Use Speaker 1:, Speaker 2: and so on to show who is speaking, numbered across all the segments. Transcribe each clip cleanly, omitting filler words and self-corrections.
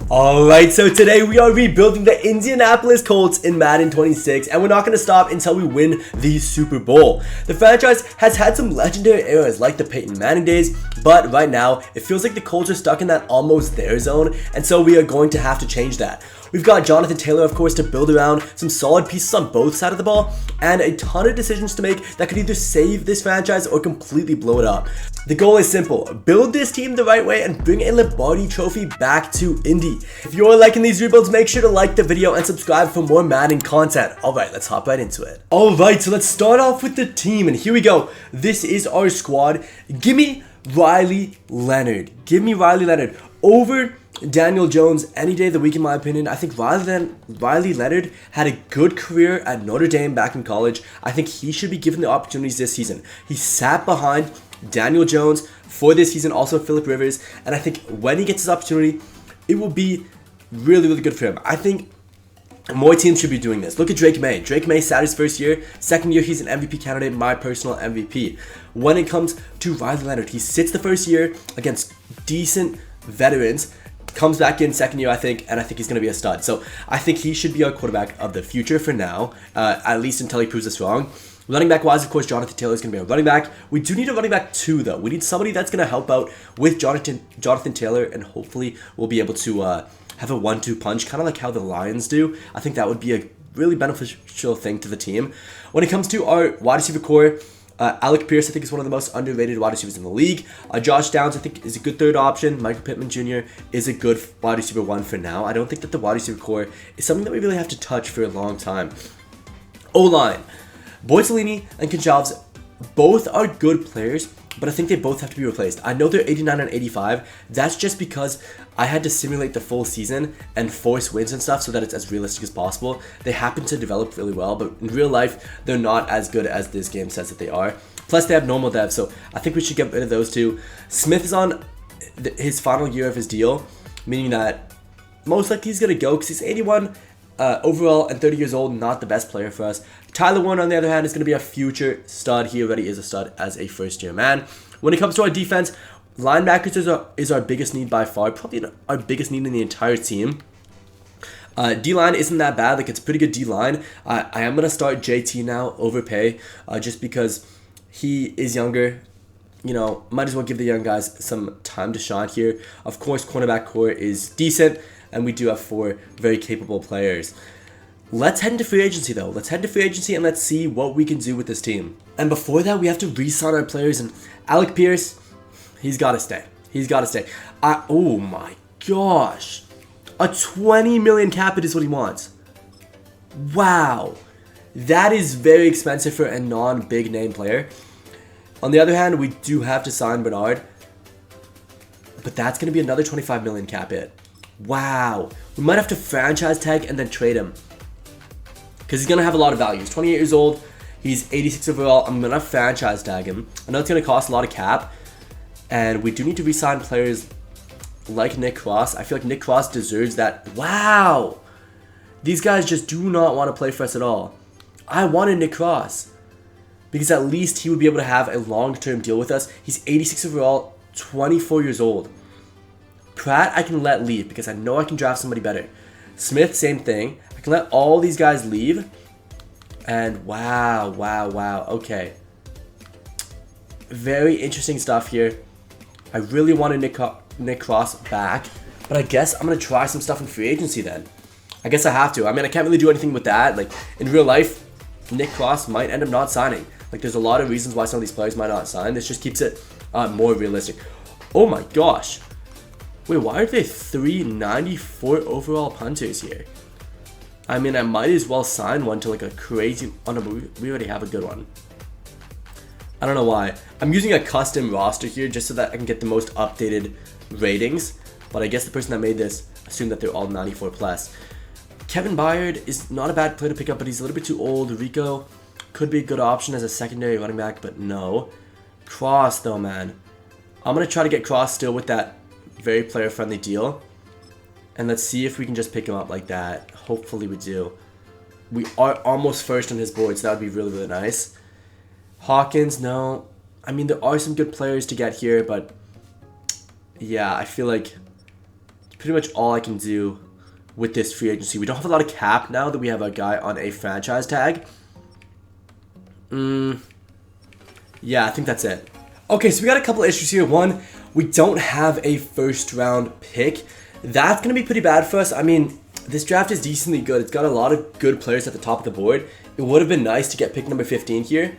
Speaker 1: Alright, so today we are rebuilding the Indianapolis Colts in Madden 26, and we're not going to stop until we win the Super Bowl. The franchise has had some legendary eras like the Peyton Manning days, but right now it feels like the Colts are stuck in that almost there zone, and so we are going to have to change that. We've got Jonathan Taylor, of course, to build around, some solid pieces on both sides of the ball, and a ton of decisions to make that could either save this franchise or completely blow it up. The goal is simple: build this team the right way and bring a Lombardi trophy back to Indy. If you're liking these rebuilds, make sure to like the video and subscribe for more Madden content. Alright, let's hop right into it. Alright, so let's start off with the team, and here we go. This is our squad. Give me Riley Leonard. Give me Riley Leonard over Daniel Jones any day of the week, in my opinion. I think Riley Leonard had a good career at Notre Dame back in college. I think he should be given the opportunities this season. He sat behind Daniel Jones for this season, also Phillip Rivers, and I think when he gets his opportunity, it will be really, really good for him. I think more teams should be doing this. Look at Drake May. Drake May sat his first year. Second year, he's an MVP candidate, my personal MVP. When it comes to Riley Leonard, he sits the first year against decent veterans, comes back in second year, I think, and I think he's going to be a stud. So I think he should be our quarterback of the future for now, at least until he proves us wrong. Running back wise, of course, Jonathan Taylor is going to be a running back. We do need a running back too, though. We need somebody that's going to help out with Jonathan Taylor, and hopefully we'll be able to have a 1-2 punch, kind of like how the Lions do. I think that would be a really beneficial thing to the team. When it comes to our wide receiver core, Alec Pierce, I think, is one of the most underrated wide receivers in the league. Josh Downs, I think, is a good third option. Michael Pittman Jr. is a good wide receiver one for now. I don't think that the wide receiver core is something that we really have to touch for a long time. O-line. Boyzalini and Gonzalez both are good players, but I think they both have to be replaced. I know they're 89 and 85. That's just because I had to simulate the full season and force wins and stuff so that it's as realistic as possible. They happen to develop really well, but in real life, they're not as good as this game says that they are. Plus, they have normal devs, so I think we should get rid of those two. Smith is on his final year of his deal, meaning that most likely he's going to go because he's 81 overall and 30 years old, not the best player for us. Tyler Warren, on the other hand, is going to be a future stud. He already is a stud as a first-year man. When it comes to our defense, linebackers is our biggest need by far, probably our biggest need in the entire team. D-line isn't that bad. Like, it's a pretty good D-line. I am going to start JT now over Pay, just because he is younger. You know, might as well give the young guys some time to shine here. Of course, cornerback core is decent, and we do have 4 very capable players. Let's head into free agency, though. Let's head to free agency and let's see what we can do with this team. And before that, we have to re-sign our players. And Alec Pierce, he's got to stay. He's got to stay. Oh my gosh. A 20 million cap hit is what he wants. Wow. That is very expensive for a non-big name player. On the other hand, we do have to sign Bernard. But that's going to be another 25 million cap hit. Wow. We might have to franchise tag and then trade him, because he's going to have a lot of value. He's 28 years old. He's 86 overall. I'm going to franchise tag him. I know it's going to cost a lot of cap. And we do need to re-sign players like Nick Cross. I feel like Nick Cross deserves that. Wow. These guys just do not want to play for us at all. I wanted Nick Cross, because at least he would be able to have a long-term deal with us. He's 86 overall, 24 years old. Pratt, I can let leave because I know I can draft somebody better. Smith, same thing. I can let all these guys leave. And wow. Okay. Very interesting stuff here. I really wanted Nick Cross back, but I guess I'm going to try some stuff in free agency then. I guess I have to. I mean, I can't really do anything with that. Like, in real life, Nick Cross might end up not signing. Like, there's a lot of reasons why some of these players might not sign. This just keeps it more realistic. Oh my gosh. Wait, why are there 394 overall punters here? I mean, I might as well sign one to like a crazy... Oh no, but we already have a good one. I don't know why. I'm using a custom roster here just so that I can get the most updated ratings. But I guess the person that made this assumed that they're all 94 plus. Kevin Byard is not a bad player to pick up, but he's a little bit too old. Rico could be a good option as a secondary running back, but no. Cross, though, man. I'm going to try to get Cross still with that very player-friendly deal. And let's see if we can just pick him up like that. Hopefully we do. We are almost first on his board, so that would be really, really nice. Hawkins, no. I mean, there are some good players to get here, but yeah, I feel like pretty much all I can do with this free agency. We don't have a lot of cap now that we have a guy on a franchise tag. Yeah, I think that's it. Okay, so we got a couple issues here. One, we don't have a first round pick. That's going to be pretty bad for us. I mean, this draft is decently good. It's got a lot of good players at the top of the board. It would have been nice to get pick number 15 here.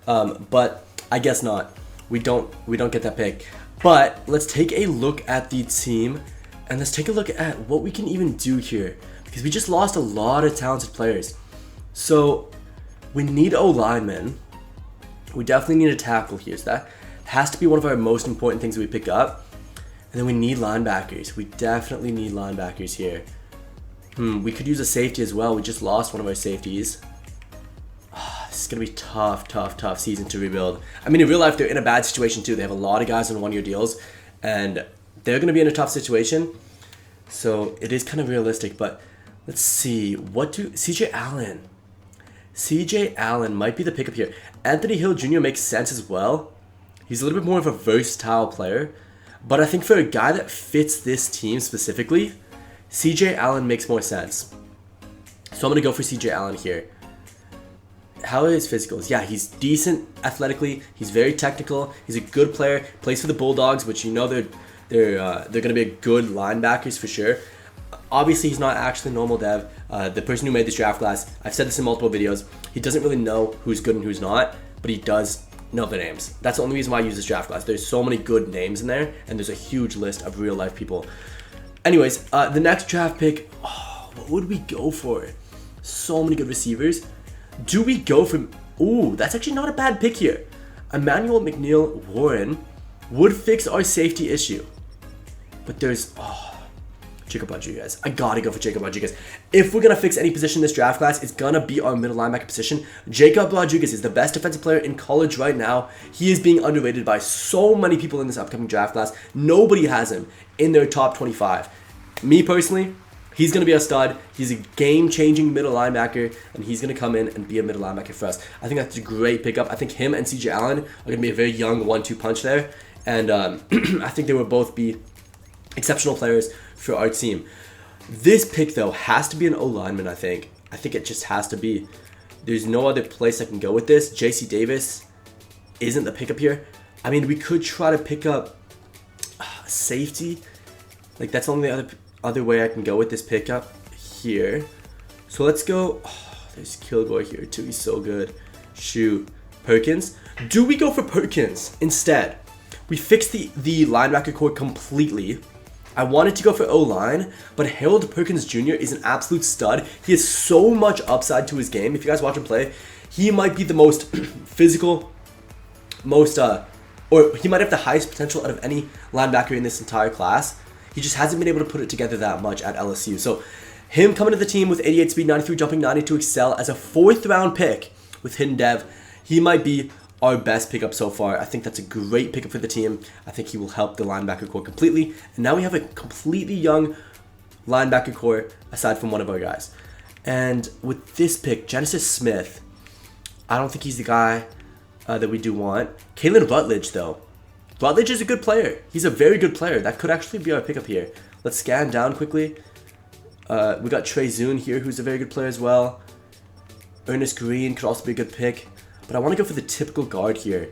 Speaker 1: But I guess not. We don't get that pick. But let's take a look at the team and let's take a look at what we can even do here, because we just lost a lot of talented players. So we need O-linemen. We definitely need a tackle here. So that has to be one of our most important things that we pick up. And then we need linebackers. We definitely need linebackers here. We could use a safety as well. We just lost one of our safeties. This is going to be tough season to rebuild. I mean, in real life, they're in a bad situation too. They have a lot of guys on one-year deals, and they're going to be in a tough situation. So it is kind of realistic, but let's see. CJ Allen. CJ Allen might be the pickup here. Anthony Hill Jr. makes sense as well. He's a little bit more of a versatile player, but I think for a guy that fits this team specifically, CJ Allen makes more sense. So I'm going to go for CJ Allen here. How are his physicals? Yeah, he's decent athletically. He's very technical. He's a good player. Plays for the Bulldogs, which you know they're going to be a good linebackers for sure. Obviously, he's not actually normal dev. The person who made this draft class, I've said this in multiple videos, he doesn't really know who's good and who's not, but he does know the names. That's the only reason why I use this draft class. There's so many good names in there, and there's a huge list of real life people. Anyways, the next draft pick, what would we go for? So many good receivers. Do we go for... Ooh, that's actually not a bad pick here. Emmanuel McNeil Warren would fix our safety issue. But there's... Jacob Rodriguez. I gotta go for Jacob Rodriguez. If we're gonna fix any position in this draft class, it's gonna be our middle linebacker position. Jacob Rodriguez is the best defensive player in college right now. He is being underrated by so many people in this upcoming draft class. Nobody has him in their top 25. Me personally, he's gonna be a stud. He's a game-changing middle linebacker, and he's gonna come in and be a middle linebacker for us. I think that's a great pickup. I think him and CJ Allen are gonna be a very young 1-2 punch there, and I think they will both be exceptional players for our team. This pick, though, has to be an O-lineman, I think. I think it just has to be. There's no other place I can go with this. JC Davis isn't the pickup here. I mean, we could try to pick up safety. Like, that's the only other way I can go with this pickup here. So let's go. There's Kilgore here, too. He's so good. Shoot. Perkins. Do we go for Perkins instead? We fixed the linebacker core completely. I wanted to go for O-line, but Harold Perkins Jr. is an absolute stud. He has so much upside to his game. If you guys watch him play, he might be the most physical, or he might have the highest potential out of any linebacker in this entire class. He just hasn't been able to put it together that much at LSU. So him coming to the team with 88 speed, 93 jumping, 92 excel as a 4th round pick with hidden dev, he might be our best pickup so far. I think that's a great pickup for the team. I think he will help the linebacker core completely. And now we have a completely young linebacker core aside from one of our guys. And with this pick, Genesis Smith, I don't think he's the guy that we do want. Kalen Rutledge, though. Rutledge is a good player. He's a very good player. That could actually be our pickup here. Let's scan down quickly. We got Trey Zune here, who's a very good player as well. Ernest Green could also be a good pick. But I want to go for the typical guard here.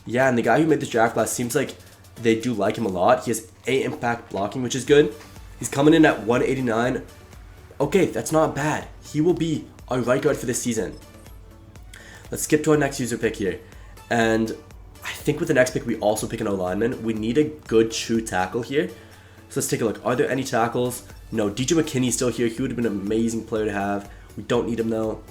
Speaker 1: Yeah, and the guy who made this draft class seems like they do like him a lot. He has 8 impact blocking, which is good. He's coming in at 189. Okay, that's not bad. He will be our right guard for this season. Let's skip to our next user pick here. And I think with the next pick, we also pick an O-lineman. We need a good true tackle here. So let's take a look. Are there any tackles? No, DJ McKinney's still here. He would have been an amazing player to have. We don't need him though.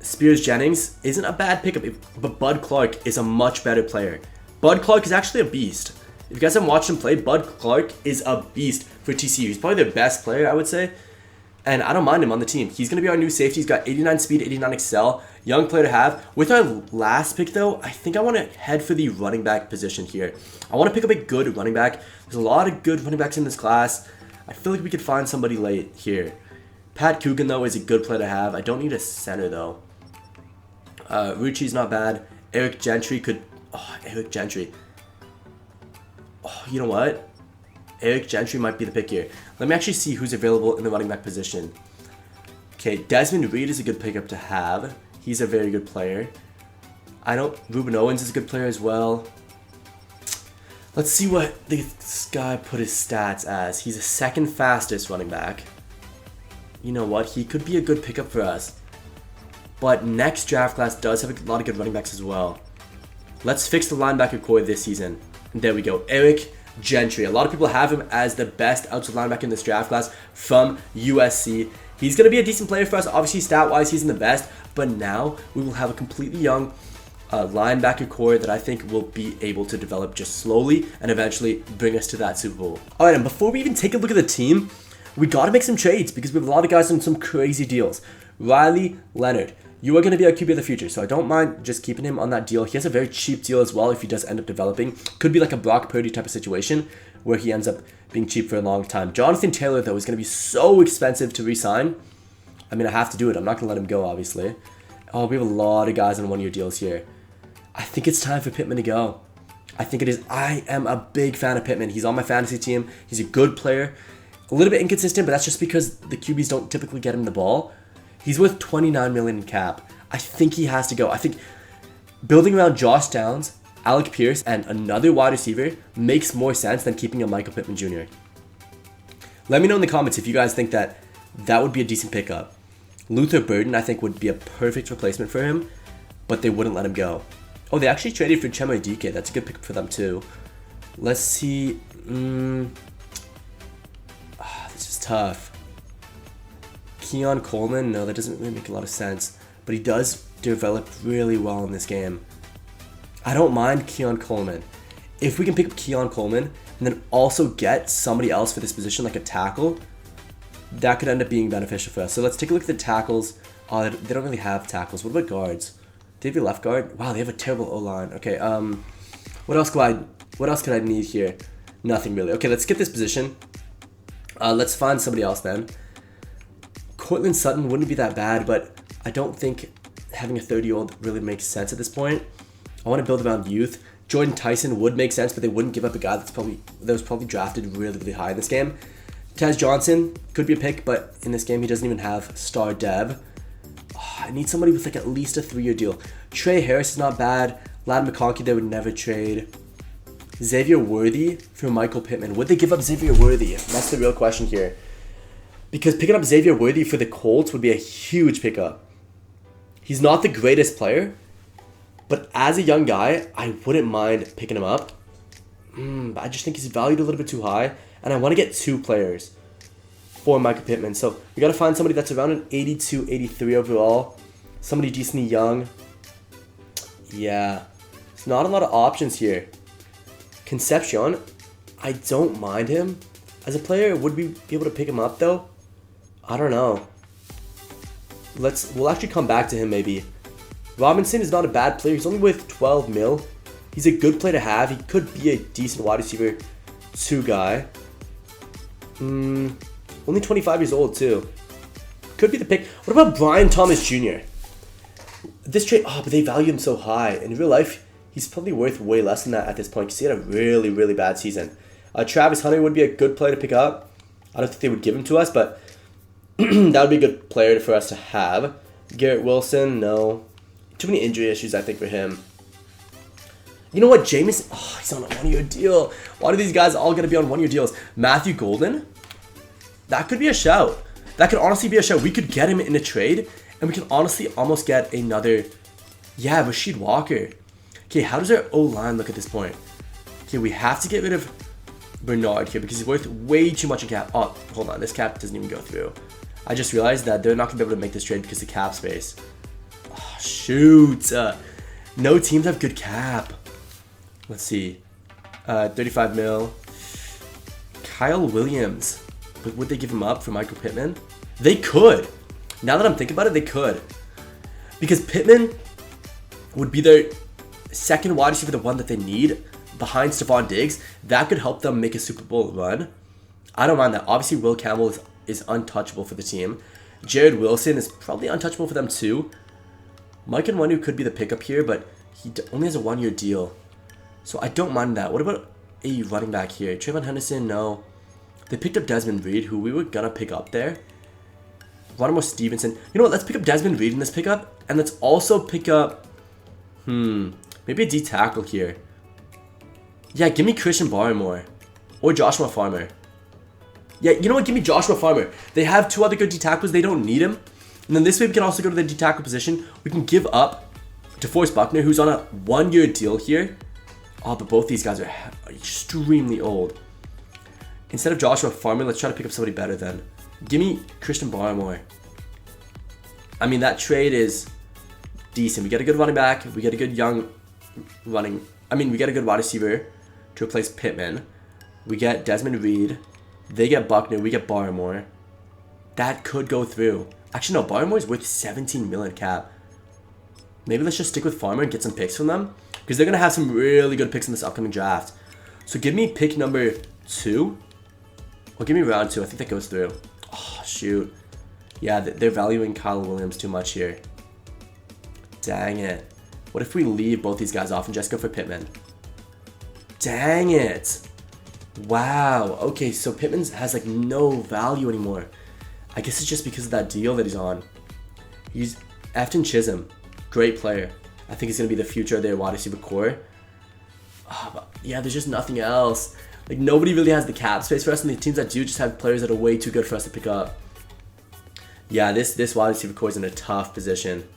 Speaker 1: Spears Jennings isn't a bad pickup, but Bud Clark is a much better player. Bud Clark is actually a beast. If you guys haven't watched him play, Bud Clark is a beast for TCU. He's probably their best player, I would say. And I don't mind him on the team. He's going to be our new safety. He's got 89 speed, 89 excel. Young player to have. With our last pick, though, I think I want to head for the running back position here. I want to pick up a good running back. There's a lot of good running backs in this class. I feel like we could find somebody late here. Pat Coogan, though, is a good player to have. I don't need a center, though. Rucci's not bad. Eric Gentry could... Oh, Eric Gentry. Oh, you know what? Eric Gentry might be the pick here. Let me actually see who's available in the running back position. Okay, Desmond Reed is a good pickup to have. He's a very good player. Ruben Owens is a good player as well. Let's see what this guy put his stats as. He's the second fastest running back. You know what? He could be a good pickup for us. But next draft class does have a lot of good running backs as well. Let's fix the linebacker core this season. And there we go. Eric Gentry. A lot of people have him as the best outside linebacker in this draft class from USC. He's going to be a decent player for us. Obviously, stat-wise, he's in the best. But now we will have a completely young linebacker core that I think will be able to develop just slowly and eventually bring us to that Super Bowl. Alright, and before we even take a look at the team, we got to make some trades because we have a lot of guys on some crazy deals. Riley Leonard, you are going to be our QB of the future, so I don't mind just keeping him on that deal. He has a very cheap deal as well if he does end up developing. Could be like a Brock Purdy type of situation where he ends up being cheap for a long time. Jonathan Taylor, though, is going to be so expensive to re-sign. I mean, I have to do it. I'm not going to let him go, obviously. Oh, we have a lot of guys on one-year deals here. I think it's time for Pittman to go. I think it is. I am a big fan of Pittman. He's on my fantasy team. He's a good player. A little bit inconsistent, but that's just because the QBs don't typically get him the ball. He's worth $29 million in cap. I think he has to go. I think building around Josh Downs, Alec Pierce, and another wide receiver makes more sense than keeping a Michael Pittman Jr. Let me know in the comments if you guys think that would be a decent pickup. Luther Burden, I think, would be a perfect replacement for him, but they wouldn't let him go. Oh, they actually traded for Chemo DK. That's a good pick for them, too. Let's see. This is tough. Keon Coleman? No, that doesn't really make a lot of sense. But he does develop really well in this game. I don't mind Keon Coleman. If we can pick up Keon Coleman and then also get somebody else for this position, like a tackle, that could end up being beneficial for us. So let's take a look at the tackles. They don't really have tackles. What about guards? Do they have a left guard? Wow, they have a terrible O-line. Okay, what else could I need here? Nothing really. Okay, let's skip this position. Let's find somebody else then. Cortland Sutton wouldn't be that bad, but I don't think having a 30-year-old really makes sense at this point. I want to build around youth. Jordan Tyson would make sense, but they wouldn't give up a guy that was probably drafted really, really high in this game. Taz Johnson could be a pick, but in this game he doesn't even have star dev. I need somebody with like at least a 3-year deal. Trey Harris is not bad. Ladd McConkey they would never trade. Xavier Worthy for Michael Pittman. Would they give up Xavier Worthy? That's the real question here. Because picking up Xavier Worthy for the Colts would be a huge pickup. He's not the greatest player, but as a young guy, I wouldn't mind picking him up. But I just think he's valued a little bit too high, and I want to get 2 players for Michael Pittman. So we got to find somebody that's around an 82, 83 overall. Somebody decently young. Yeah, there's not a lot of options here. Concepcion, I don't mind him as a player. Would we be able to pick him up though? I don't know. We'll actually come back to him maybe. Robinson is not a bad player. He's only worth 12 mil. He's a good player to have. He could be a decent wide receiver 2 guy. Only 25 years old too. Could be the pick. What about Brian Thomas Jr.? This trade, but they value him so high. In real life, he's probably worth way less than that at this point because he had a really, really bad season. Travis Hunter would be a good player to pick up. I don't think they would give him to us, but that would be a good player for us to have. Garrett Wilson, no. Too many injury issues, I think, for him. You know what? Jameis, he's on a 1-year deal. Why are these guys all going to be on 1-year deals? Matthew Golden? That could be a shout. That could honestly be a shout. We could get him in a trade, and we can honestly almost get another... Yeah, Rashid Walker. Okay, how does our O-line look at this point? Okay, we have to get rid of Bernard here because he's worth way too much in cap. Oh, hold on. This cap doesn't even go through. I just realized that they're not going to be able to make this trade because of cap space. Oh, shoot. No teams have good cap. Let's see. 35 mil. Kyle Williams. But would they give him up for Michael Pittman? They could. Now that I'm thinking about it, they could. Because Pittman would be their second wide receiver, the one that they need, behind Stephon Diggs. That could help them make a Super Bowl run. I don't mind that. Obviously, Will Campbell is untouchable for the team. Jared Wilson is probably untouchable for them too. Mike Nwanu could be the pickup here, but he only has a 1-year deal. So I don't mind that. What about a running back here. Trayvon Henderson, no. They picked up Desmond Reed, who we were gonna pick up there. Ronimo Stevenson. You know what? Let's pick up Desmond Reed in this pickup. And let's also pick up... maybe a D tackle here. Yeah, give me Christian Barmore. Or Joshua Farmer. Yeah, you know what? Give me Joshua Farmer. They have 2 other good D tackles. They don't need him. And then this way we can also go to the D tackle position. We can give up to DeForest Buckner, who's on a 1-year deal here. Oh, but both these guys are extremely old. Instead of Joshua Farmer, let's try to pick up somebody better then. Give me Christian Barmore. I mean, that trade is decent. We get a good running back. We get a good young running... we get a good wide receiver to replace Pittman. We get Desmond Reed. They get Buckner. We get Barmore. That could go through. Actually, no. Barmore's worth 17 million cap. Maybe let's just stick with Farmer and get some picks from them. Because they're going to have some really good picks in this upcoming draft. So give me pick number 2. Or give me round 2. I think that goes through. Oh, shoot. Yeah, they're valuing Kyle Williams too much here. Dang it. What if we leave both these guys off and just go for Pittman? Dang it. Wow. Okay, so Pittman has like no value anymore. I guess it's just because of that deal that he's on. He's Afton Chisholm. Great player. I think he's going to be the future of their wide receiver core. Oh, but yeah, there's just nothing else. Like, nobody really has the cap space for us, and the teams that do just have players that are way too good for us to pick up. Yeah, this wide receiver core is in a tough position.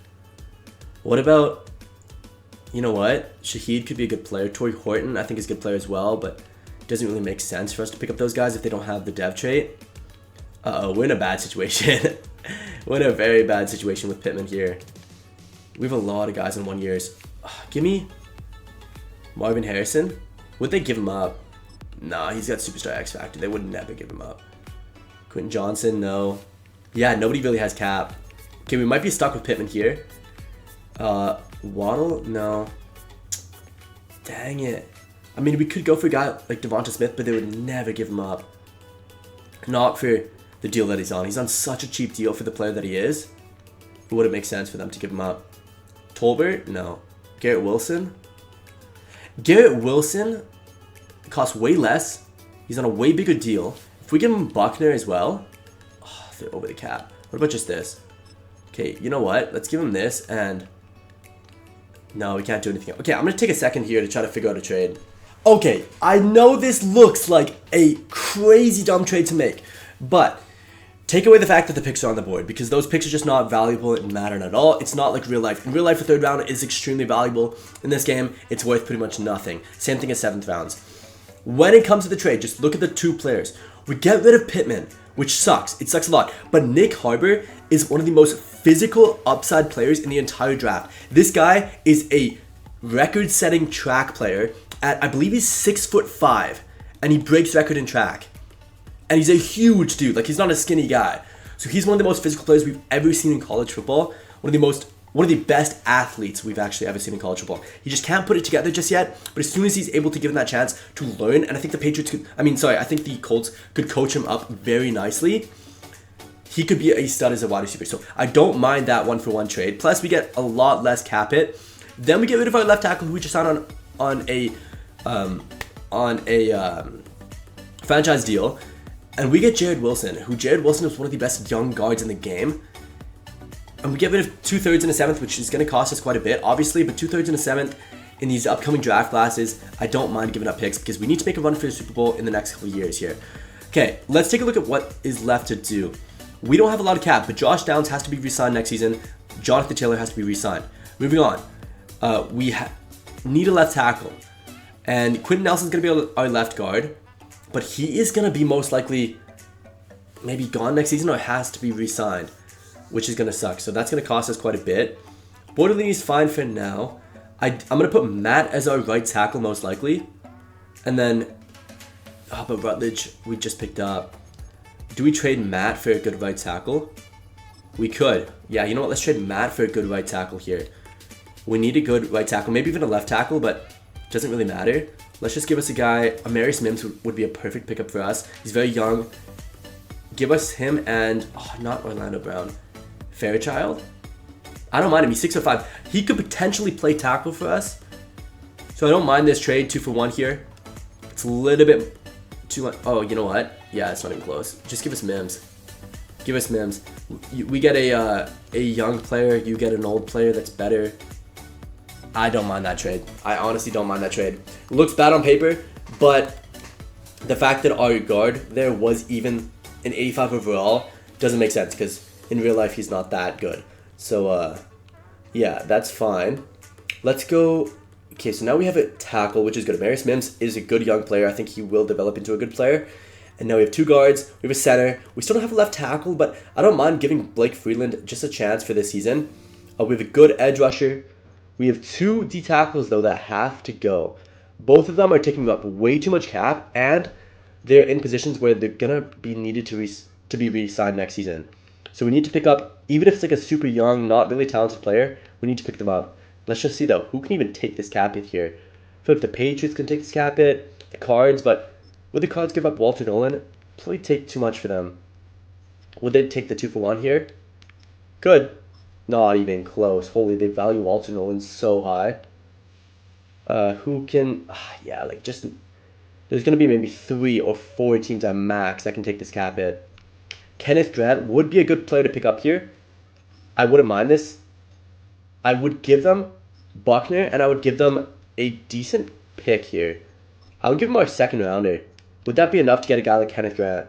Speaker 1: What about, you know what? Shaheed could be a good player. Torrey Horton, I think, is a good player as well, but it doesn't really make sense for us to pick up those guys if they don't have the dev trait. Uh-oh, we're in a bad situation. We're in a very bad situation with Pittman here. We have a lot of guys in 1 years. Give me Marvin Harrison. Would they give him up? Nah, he's got Superstar X Factor. They would never give him up. Quentin Johnson, no. Yeah, nobody really has cap. Okay, we might be stuck with Pittman here. Waddle, no. Dang it. I mean, we could go for a guy like Devonta Smith, but they would never give him up. Not for the deal that he's on. He's on such a cheap deal for the player that he is. It wouldn't make sense for them to give him up. Tolbert, no. Garrett Wilson. Garrett Wilson costs way less. He's on a way bigger deal. If we give him Buckner as well, oh, they're over the cap. What about just this? Okay, you know what? Let's give him this and... No, we can't do anything. Okay, I'm going to take a second here to try to figure out a trade. Okay, I know this looks like a crazy dumb trade to make, but take away the fact that the picks are on the board, because those picks are just not valuable in Madden at all. It's not like real life. In real life, the 3rd round is extremely valuable. In this game, it's worth pretty much nothing. Same thing as 7th rounds. When it comes to the trade, just look at the 2 players. We get rid of Pittman, which sucks. It sucks a lot. But Nick Harbor is one of the most physical upside players in the entire draft. This guy is a record-setting track player at, I believe he's 6'5", and he breaks record in track. And he's a huge dude. Like, he's not a skinny guy. So he's one of the most physical players we've ever seen in college football. One of the best athletes we've actually ever seen in college football. He just can't put it together just yet, but as soon as he's able to give him that chance to learn, and I think the Patriots could, I think the Colts could coach him up very nicely. He could be a stud as a wide receiver. So I don't mind that 1-for-1 trade. Plus, we get a lot less cap hit. Then we get rid of our left tackle, who we just signed on a franchise deal. And we get Jared Wilson, who Jared Wilson is one of the best young guards in the game. And we get rid of 2/3 and a 7th, which is going to cost us quite a bit, obviously. But 2/3 and a 7th in these upcoming draft classes, I don't mind giving up picks because we need to make a run for the Super Bowl in the next couple of years here. Okay, let's take a look at what is left to do. We don't have a lot of cap, but Josh Downs has to be re-signed next season. Jonathan Taylor has to be re-signed. Moving on, we need a left tackle. And Quentin Nelson's going to be our left guard. But he is going to be most likely maybe gone next season, or has to be re-signed, which is going to suck. So that's going to cost us quite a bit. Borderline is fine for now. I'm going to put Matt as our right tackle most likely. And then, but Rutledge we just picked up. Do we trade Matt for a good right tackle? We could. Yeah, you know what? Let's trade Matt for a good right tackle here. We need a good right tackle, maybe even a left tackle, but it doesn't really matter. Let's just give us a guy. Amarius Mims would be a perfect pickup for us. He's very young. Give us him and, not Orlando Brown. Fairchild? I don't mind him. He's 6'5". He could potentially play tackle for us. So I don't mind this trade, 2-for-1 here. It's a little bit too much. Oh, you know what? Yeah, it's not even close. Just give us Mims. Give us Mims. We get a young player. You get an old player that's better. I don't mind that trade. I honestly don't mind that trade. It looks bad on paper, but the fact that our guard there was even an 85 overall doesn't make sense because in real life he's not that good. So yeah, that's fine. Let's go. Okay, so now we have a tackle, which is good. Marius Mims is a good young player. I think he will develop into a good player. And now we have 2 guards. We have a center. We still don't have a left tackle, but I don't mind giving Blake Freeland just a chance for this season. We have a good edge rusher. We have 2 D tackles, though, that have to go. Both of them are taking up way too much cap, and they're in positions where they're going to be needed to be re-signed next season. So we need to pick up, even if it's like a super young, not really talented player, we need to pick them up. Let's just see, though, who can even take this cap hit here. I feel like the Patriots can take this cap hit, the Cards, but would the Cards give up Walter Nolan? Probably take too much for them. Would they take the 2-for-1 here? Good. Not even close. Holy, they value Walter Nolan so high. Who can... yeah, like just... There's going to be maybe 3 or 4 teams at max that can take this cap hit. Kenneth Grant would be a good player to pick up here. I wouldn't mind this. I would give them Buckner, and I would give them a decent pick here. I would give him our 2nd rounder. Would that be enough to get a guy like Kenneth Grant?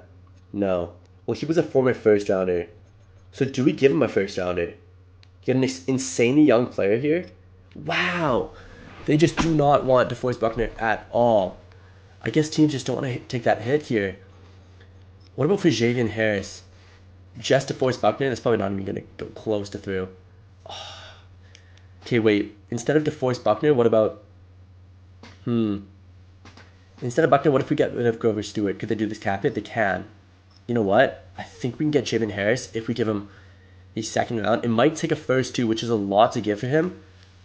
Speaker 1: No. Well, he was a former 1st rounder. So do we give him a 1st rounder? Get an insanely young player here? Wow. They just do not want DeForest Buckner at all. I guess teams just don't want to take that hit here. What about for Javian Harris? Just DeForest Buckner? That's probably not even going to go close to through. Oh. Okay, wait. Instead of DeForest Buckner, what about... Instead of Buckner, what if we get rid of Grover Stewart? Could they do this cap hit? They can. You know what? I think we can get Javian Harris if we give him a 2nd round. It might take a 1st too, which is a lot to give for him.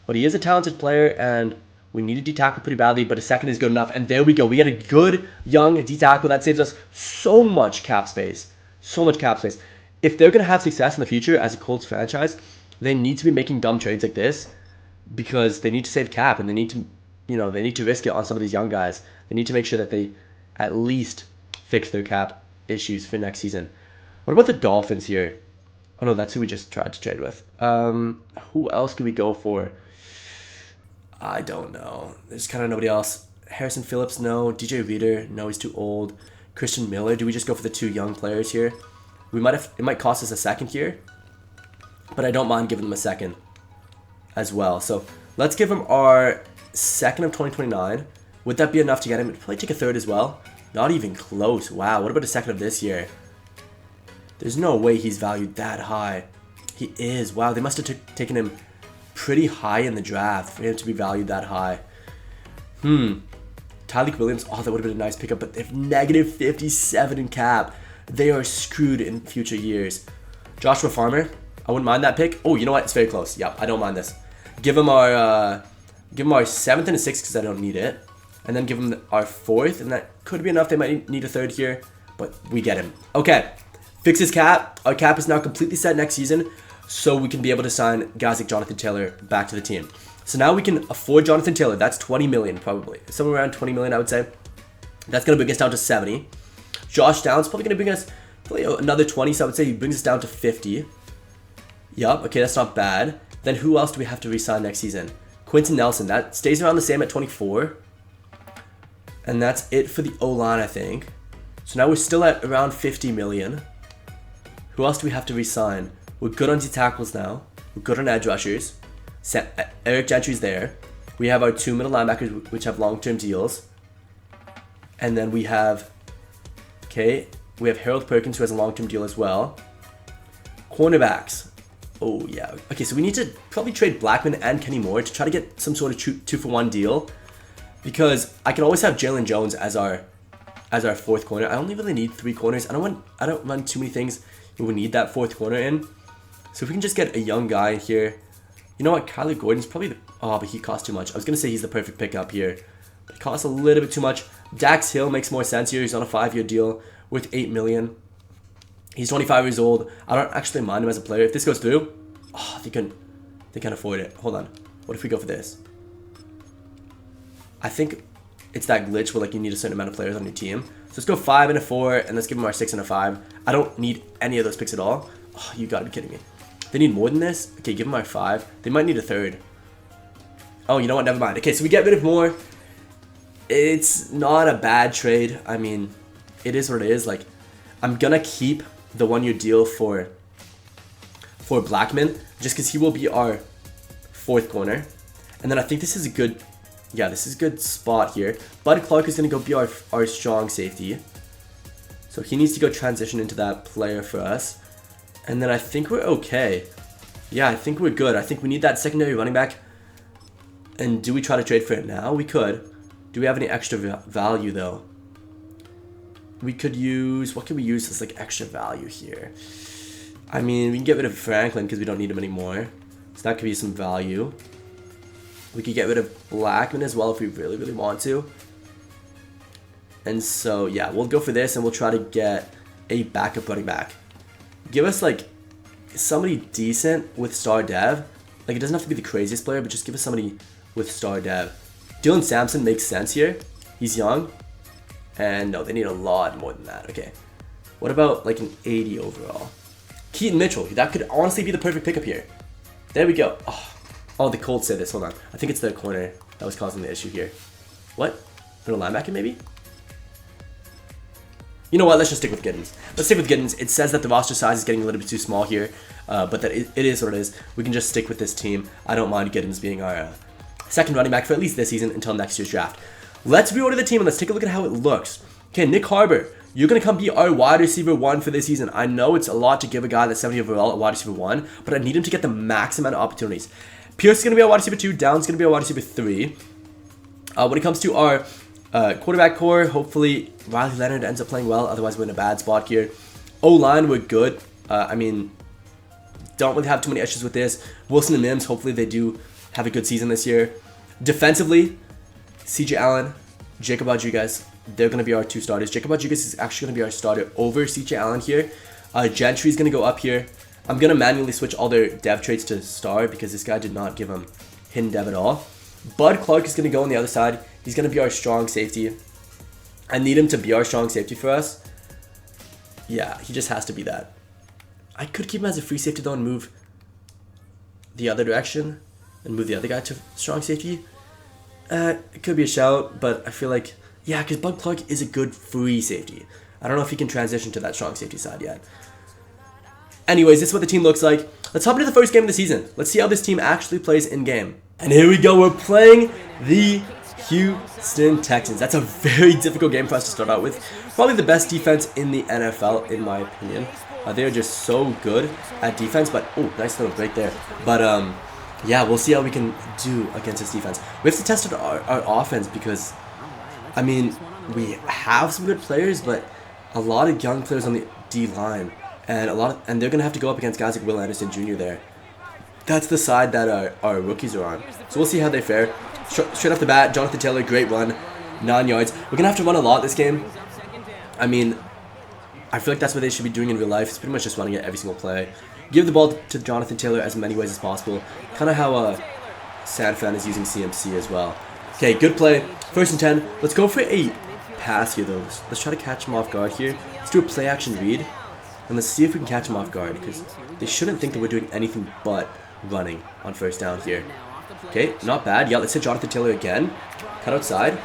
Speaker 1: But he is a talented player, and we need a D-tackle pretty badly, but a 2nd is good enough. And there we go. We get a good, young D-tackle that saves us so much cap space. So much cap space. If they're going to have success in the future as a Colts franchise, they need to be making dumb trades like this because they need to save cap, and they need to, they need to risk it on some of these young guys. They need to make sure that they at least fix their cap issues for next season. What about the Dolphins here? Oh no, that's who we just tried to trade with. Who else could we go for? I don't know. There's kind of nobody else. Harrison Phillips, no. DJ Reader, no, he's too old. Christian Miller, do we just go for the 2 young players here? It might cost us a 2nd here, but I don't mind giving them a 2nd as well. So let's give him our 2nd of 2029. Would that be enough to get him? It'd probably take a 3rd as well. Not even close. Wow, what about a 2nd of this year? There's no way he's valued that high. He is. Wow, they must have taken him pretty high in the draft for him to be valued that high. Tyleik Williams, oh, that would have been a nice pickup, but they have negative 57 in cap. They are screwed in future years. Joshua Farmer, I wouldn't mind that pick. Oh, you know what? It's very close. Yeah, I don't mind this. Give him our 7th and a 6th because I don't need it. And then give him our 4th, and that could be enough. They might need a 3rd here, but we get him. Okay, fix his cap. Our cap is now completely set next season, so we can be able to sign guys like Jonathan Taylor back to the team. So now we can afford Jonathan Taylor. That's 20 million probably. Somewhere around 20 million, I would say. That's going to bring us down to 70. Josh Downs probably going to bring us probably another 20, so I would say he brings us down to 50. Yup, okay, that's not bad. Then who else do we have to re-sign next season? Quentin Nelson, that stays around the same at 24. And that's it for the O-line, I think. So now we're still at around 50 million. Who else do we have to re-sign? We're good on D-tackles now. We're good on edge rushers. Eric Gentry's there. We have our 2 middle linebackers, which have long-term deals. And then we have... Okay, we have Harold Perkins, who has a long-term deal as well. Cornerbacks. Oh, yeah. Okay, so we need to probably trade Blackman and Kenny Moore to try to get some sort of 2-for-1 deal. Because I can always have Jalen Jones as our 4th corner. I only really need 3 corners. I don't run too many things we need that 4th corner in. So if we can just get a young guy in here. You know what? Kyler Gordon's probably the... Oh, but he costs too much. I was going to say he's the perfect pickup here. But he costs a little bit too much. Dax Hill makes more sense here. He's on a 5-year deal worth $8 million. He's 25 years old. I don't actually mind him as a player. If this goes through... Oh, they can afford it. Hold on. What if we go for this? I think it's that glitch where like you need a certain amount of players on your team. So let's go 5 and a 4, and let's give them our 6 and a 5. I don't need any of those picks at all. Oh, you gotta be kidding me. They need more than this? Okay, give them our 5. They might need a 3rd. Oh, you know what? Never mind. Okay, so we get rid of more. It's not a bad trade. I mean, it is what it is. Like, I'm gonna keep the 1-year deal for Blackman, just because he will be our 4th corner. And then I think this is a good, yeah, this is a good spot here. Bud Clark is gonna go be our strong safety. So he needs to go transition into that player for us. And then I think we're okay. Yeah, I think we're good. I think we need that secondary running back. And do we try to trade for it now? We could. Do we have any extra value though? We could use, what can we use as like extra value here? I mean, we can get rid of Franklin because we don't need him anymore. So that could be some value. We could get rid of Blackman as well if we really, really want to. And so, yeah, we'll go for this and we'll try to get a backup running back. Give us like somebody decent with star dev. Like, it doesn't have to be the craziest player, but just give us somebody with star dev. Dylan Sampson makes sense here. He's young. And no, they need a lot more than that. Okay. What about like an 80 overall? Keaton Mitchell. That could honestly be the perfect pickup here. There we go. Oh, the Colts said this. Hold on. I think it's the corner that was causing the issue here. What? Little linebacker maybe? You know what? Let's just stick with Giddens. Let's stick with Giddens. It says that the roster size is getting a little bit too small here, but that it is what it is. We can just stick with this team. I don't mind Giddens being our second running back for at least this season until next year's draft. Let's reorder the team and let's take a look at how it looks. Okay, Nick Harbor, you're going to come be our wide receiver 1 for this season. I know it's a lot to give a guy that's 70 overall at wide receiver 1, but I need him to get the max amount of opportunities. Pierce is going to be our wide receiver 2. Down's going to be our wide receiver 3. When it comes to our quarterback core, hopefully Riley Leonard ends up playing well. Otherwise, we're in a bad spot here. O-line, we're good. I mean, don't really have too many issues with this. Wilson and Mims, hopefully they do have a good season this year. Defensively, CJ Allen, Jacob Rodriguez, they're going to be our 2 starters. Jacob Rodriguez is actually going to be our starter over CJ Allen here. Gentry is going to go up here. I'm going to manually switch all their dev traits to star because this guy did not give him hidden dev at all. Bud Clark is going to go on the other side. He's going to be our strong safety. I need him to be our strong safety for us. Yeah, he just has to be that. I could keep him as a free safety though and move the other direction and move the other guy to strong safety. It could be a shout, but I feel like, yeah, because Bud Clark is a good free safety. I don't know if he can transition to that strong safety side yet. Anyways, this is what the team looks like. Let's hop into the first game of the season. Let's see how this team actually plays in-game. And here we go. We're playing the Houston Texans. That's a very difficult game for us to start out with. Probably the best defense in the NFL, in my opinion. They are just so good at defense, but, oh, nice little break there. But, yeah, we'll see how we can do against this defense. We have to test our offense because, I mean, we have some good players, but a lot of young players on the D-line. And they're going to have to go up against guys like Will Anderson Jr. there. That's the side that our rookies are on. So we'll see how they fare. Straight off the bat, Jonathan Taylor, great run. 9 yards. We're going to have to run a lot this game. I mean, I feel like that's what they should be doing in real life. It's pretty much just running it every single play. Give the ball to Jonathan Taylor as many ways as possible. Kind of how San Fran is using CMC as well. Okay, good play. 1st and 10. Let's go for a pass here, though. Let's try to catch him off guard here. Let's do a play action read. And let's see if we can catch him off guard, because they shouldn't think that we're doing anything but running on 1st down here. Okay, not bad. Yeah, let's hit Jonathan Taylor again. Cut outside.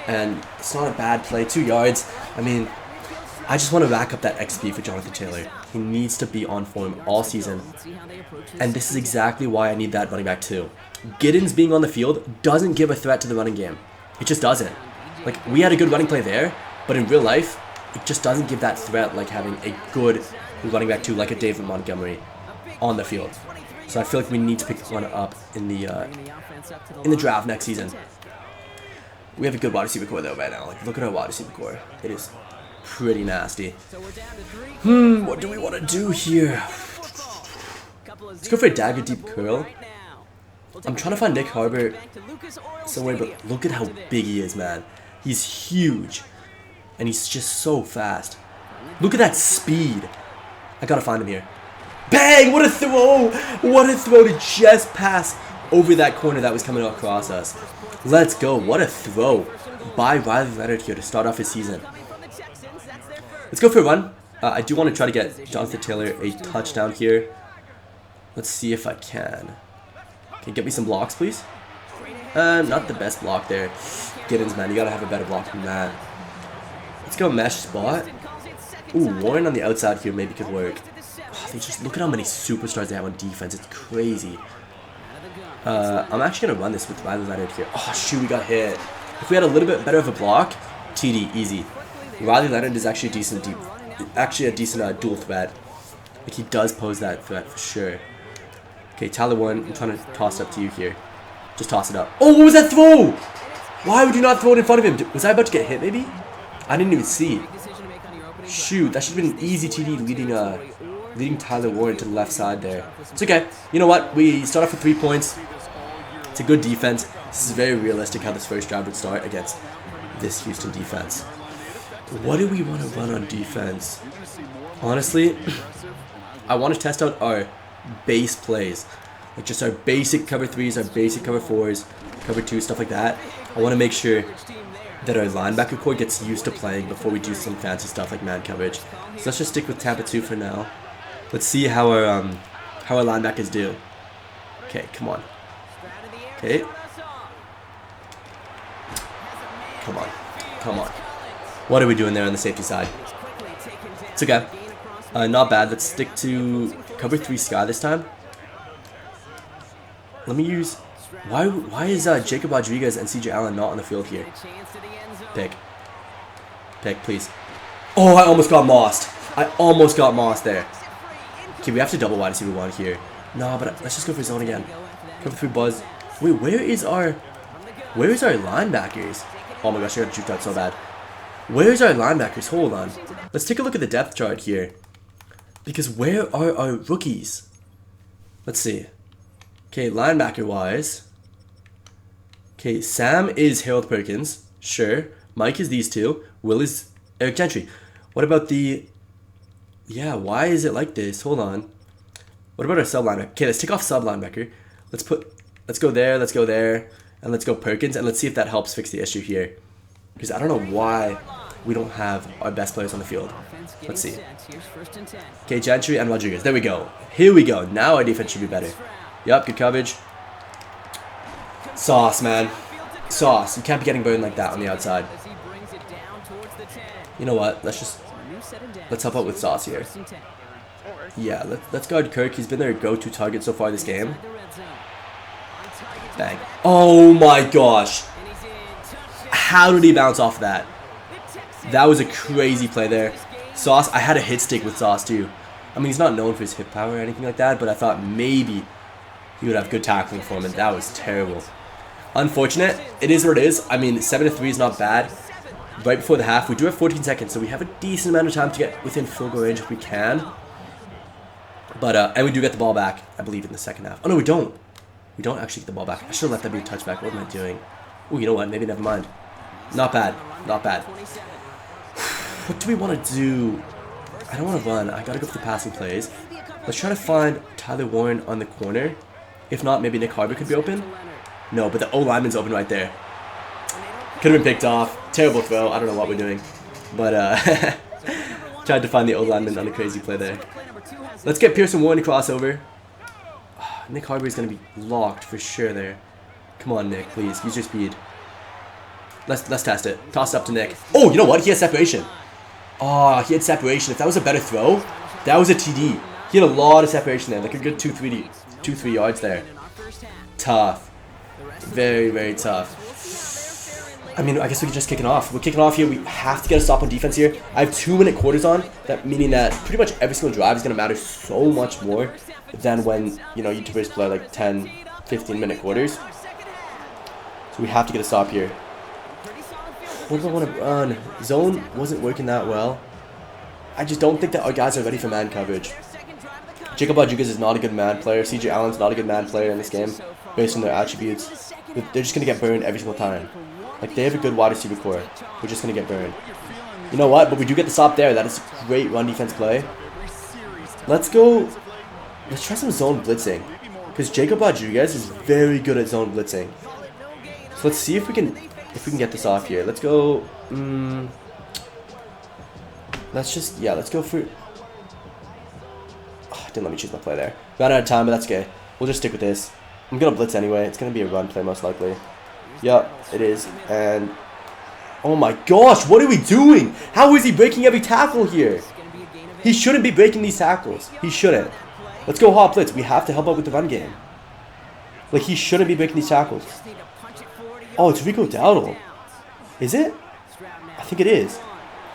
Speaker 1: And it's not a bad play. 2 yards. I mean, I just want to rack up that XP for Jonathan Taylor. He needs to be on form all season. And this is exactly why I need that running back too. Giddens being on the field doesn't give a threat to the running game. It just doesn't. Like, we had a good running play there, but in real life, it just doesn't give that threat like having a good running back too, like a David Montgomery on the field. So I feel like we need to pick one up in the draft next season. We have a good wide receiver core though right now. Like, look at our wide receiver core. It is pretty nasty. What do we want to do here? Let's go for a dagger deep curl. I'm trying to find Nick Harbor somewhere, but look at how big he is, man. He's huge. And he's just so fast. Look at that speed. I gotta find him here. Bang! What a throw! What a throw to just pass over that corner that was coming across us. Let's go. What a throw. by Riley Leonard here to start off his season. Let's go for a run. I do want to try to get Jonathan Taylor a touchdown here. Let's see if I can. Can you get me some blocks, please? Not the best block there. Giddens, man, you gotta have a better block than that. Let's go mesh spot. Ooh, Warren on the outside here maybe could work. Oh, they just look at how many superstars they have on defense. It's crazy. I'm actually gonna run this with Riley Leonard here. Oh shoot, we got hit. If we had a little bit better of a block, TD, easy. Riley Leonard is actually a decent dual threat. Like he does pose that threat for sure. Okay, Tyler Warren, I'm trying to toss it up to you here. Just toss it up. Oh, what was that throw? Why would you not throw it in front of him? Was I about to get hit maybe? I didn't even see. Shoot, that should have been an easy TD leading Tyler Warren to the left side there. It's okay. You know what? We start off with 3 points. It's a good defense. This is very realistic how this first drive would start against this Houston defense. What do we want to run on defense? Honestly, I want to test out our base plays. Like just our basic cover 3s, our basic cover 4s, cover 2, stuff like that. I want to make sure that our linebacker core gets used to playing before we do some fancy stuff like man coverage. So let's just stick with Tampa 2 for now. Let's see how our linebackers do. Okay, come on. Okay. Come on. Come on. What are we doing there on the safety side? It's okay. Not bad. Let's stick to cover 3 sky this time. Let me use... Why is Jacob Rodriguez and CJ Allen not on the field here? Pick. Pick, please. Oh, I almost got mossed. I almost got mossed there. Okay, we have to double wide receiver 1 here. No, but let's just go for zone again. Cover 3 buzz. Wait, where is our linebackers? Oh my gosh, I got juked out so bad. Where's our linebackers? Hold on. Let's take a look at the depth chart here. Because where are our rookies? Let's see. Okay, linebacker-wise. Okay, Sam is Harold Perkins. Sure. Mike is these two. Will is Eric Gentry. What about the... Yeah, why is it like this? Hold on. What about our sub-linebacker? Okay, let's take off sub-linebacker. Let's go there, and let's go Perkins, and let's see if that helps fix the issue here. Because I don't know why we don't have our best players on the field. Let's see. Okay, Gentry and Rodriguez. There we go. Here we go. Now our defense should be better. Yup, good coverage. Sauce, man. Sauce. You can't be getting burned like that on the outside. You know what? Let's help out with Sauce here. Yeah, let's guard Kirk. He's been their go-to target so far this game. Bang. Oh my gosh. How did he bounce off that? That was a crazy play there. Sauce, I had a hit stick with Sauce too. I mean, he's not known for his hip power or anything like that, but I thought maybe he would have good tackling for him, and that was terrible. Unfortunate. It is what it is. I mean, 7-3 is not bad. Right before the half, we do have 14 seconds, so we have a decent amount of time to get within field goal range if we can. But, and we do get the ball back, I believe, in the second half. Oh, no, we don't. We don't actually get the ball back. I should have let that be a touchback. What am I doing? Oh, you know what? Maybe never mind. Not bad. Not bad. What do we want to do? I don't want to run. I got to go for the passing plays. Let's try to find Tyler Warren on the corner. If not, maybe Nick Harvey could be open. No, but the O-lineman's open right there. Could have been picked off. Terrible throw. I don't know what we're doing. But, tried to find the O-lineman on a crazy play there. Let's get Pearson Warren to crossover. Nick Harvey is going to be locked for sure there. Come on, Nick, please. Use your speed. Let's test it. Toss it up to Nick. Oh, you know what? He has separation. Oh, he had separation. If that was a better throw, that was a TD. He had a lot of separation there. Like a good 2-3 yards there. Tough. Very, very tough. I mean, I guess we can just kick it off. We're kicking off here. We have to get a stop on defense here. I have 2-minute quarters on. That meaning that pretty much every single drive is going to matter so much more than when, you know, YouTubers play like 10, 15-minute quarters. So we have to get a stop here. What do I want to run? Zone wasn't working that well. I just don't think that our guys are ready for man coverage. Jacob Rodriguez is not a good man player. CJ Allen's not a good man player in this game based on their attributes. They're just going to get burned every single time. Like, they have a good wide receiver core. We're just going to get burned. You know what? But we do get the stop there. That is a great run defense play. Let's go. Let's try some zone blitzing. Because Jacob Rodriguez is very good at zone blitzing. So let's see if we can If we can get this off here. Let's go. Let's go for... Oh, didn't let me choose my play there. Ran out of time, but that's okay. We'll just stick with this. I'm going to blitz anyway. It's going to be a run play most likely. Yep, it is. And... Oh my gosh, what are we doing? How is he breaking every tackle here? He shouldn't be breaking these tackles. He shouldn't. Let's go hot blitz. We have to help out with the run game. Like, he shouldn't be breaking these tackles. Oh, it's Rico Dowdle. Is it? I think it is.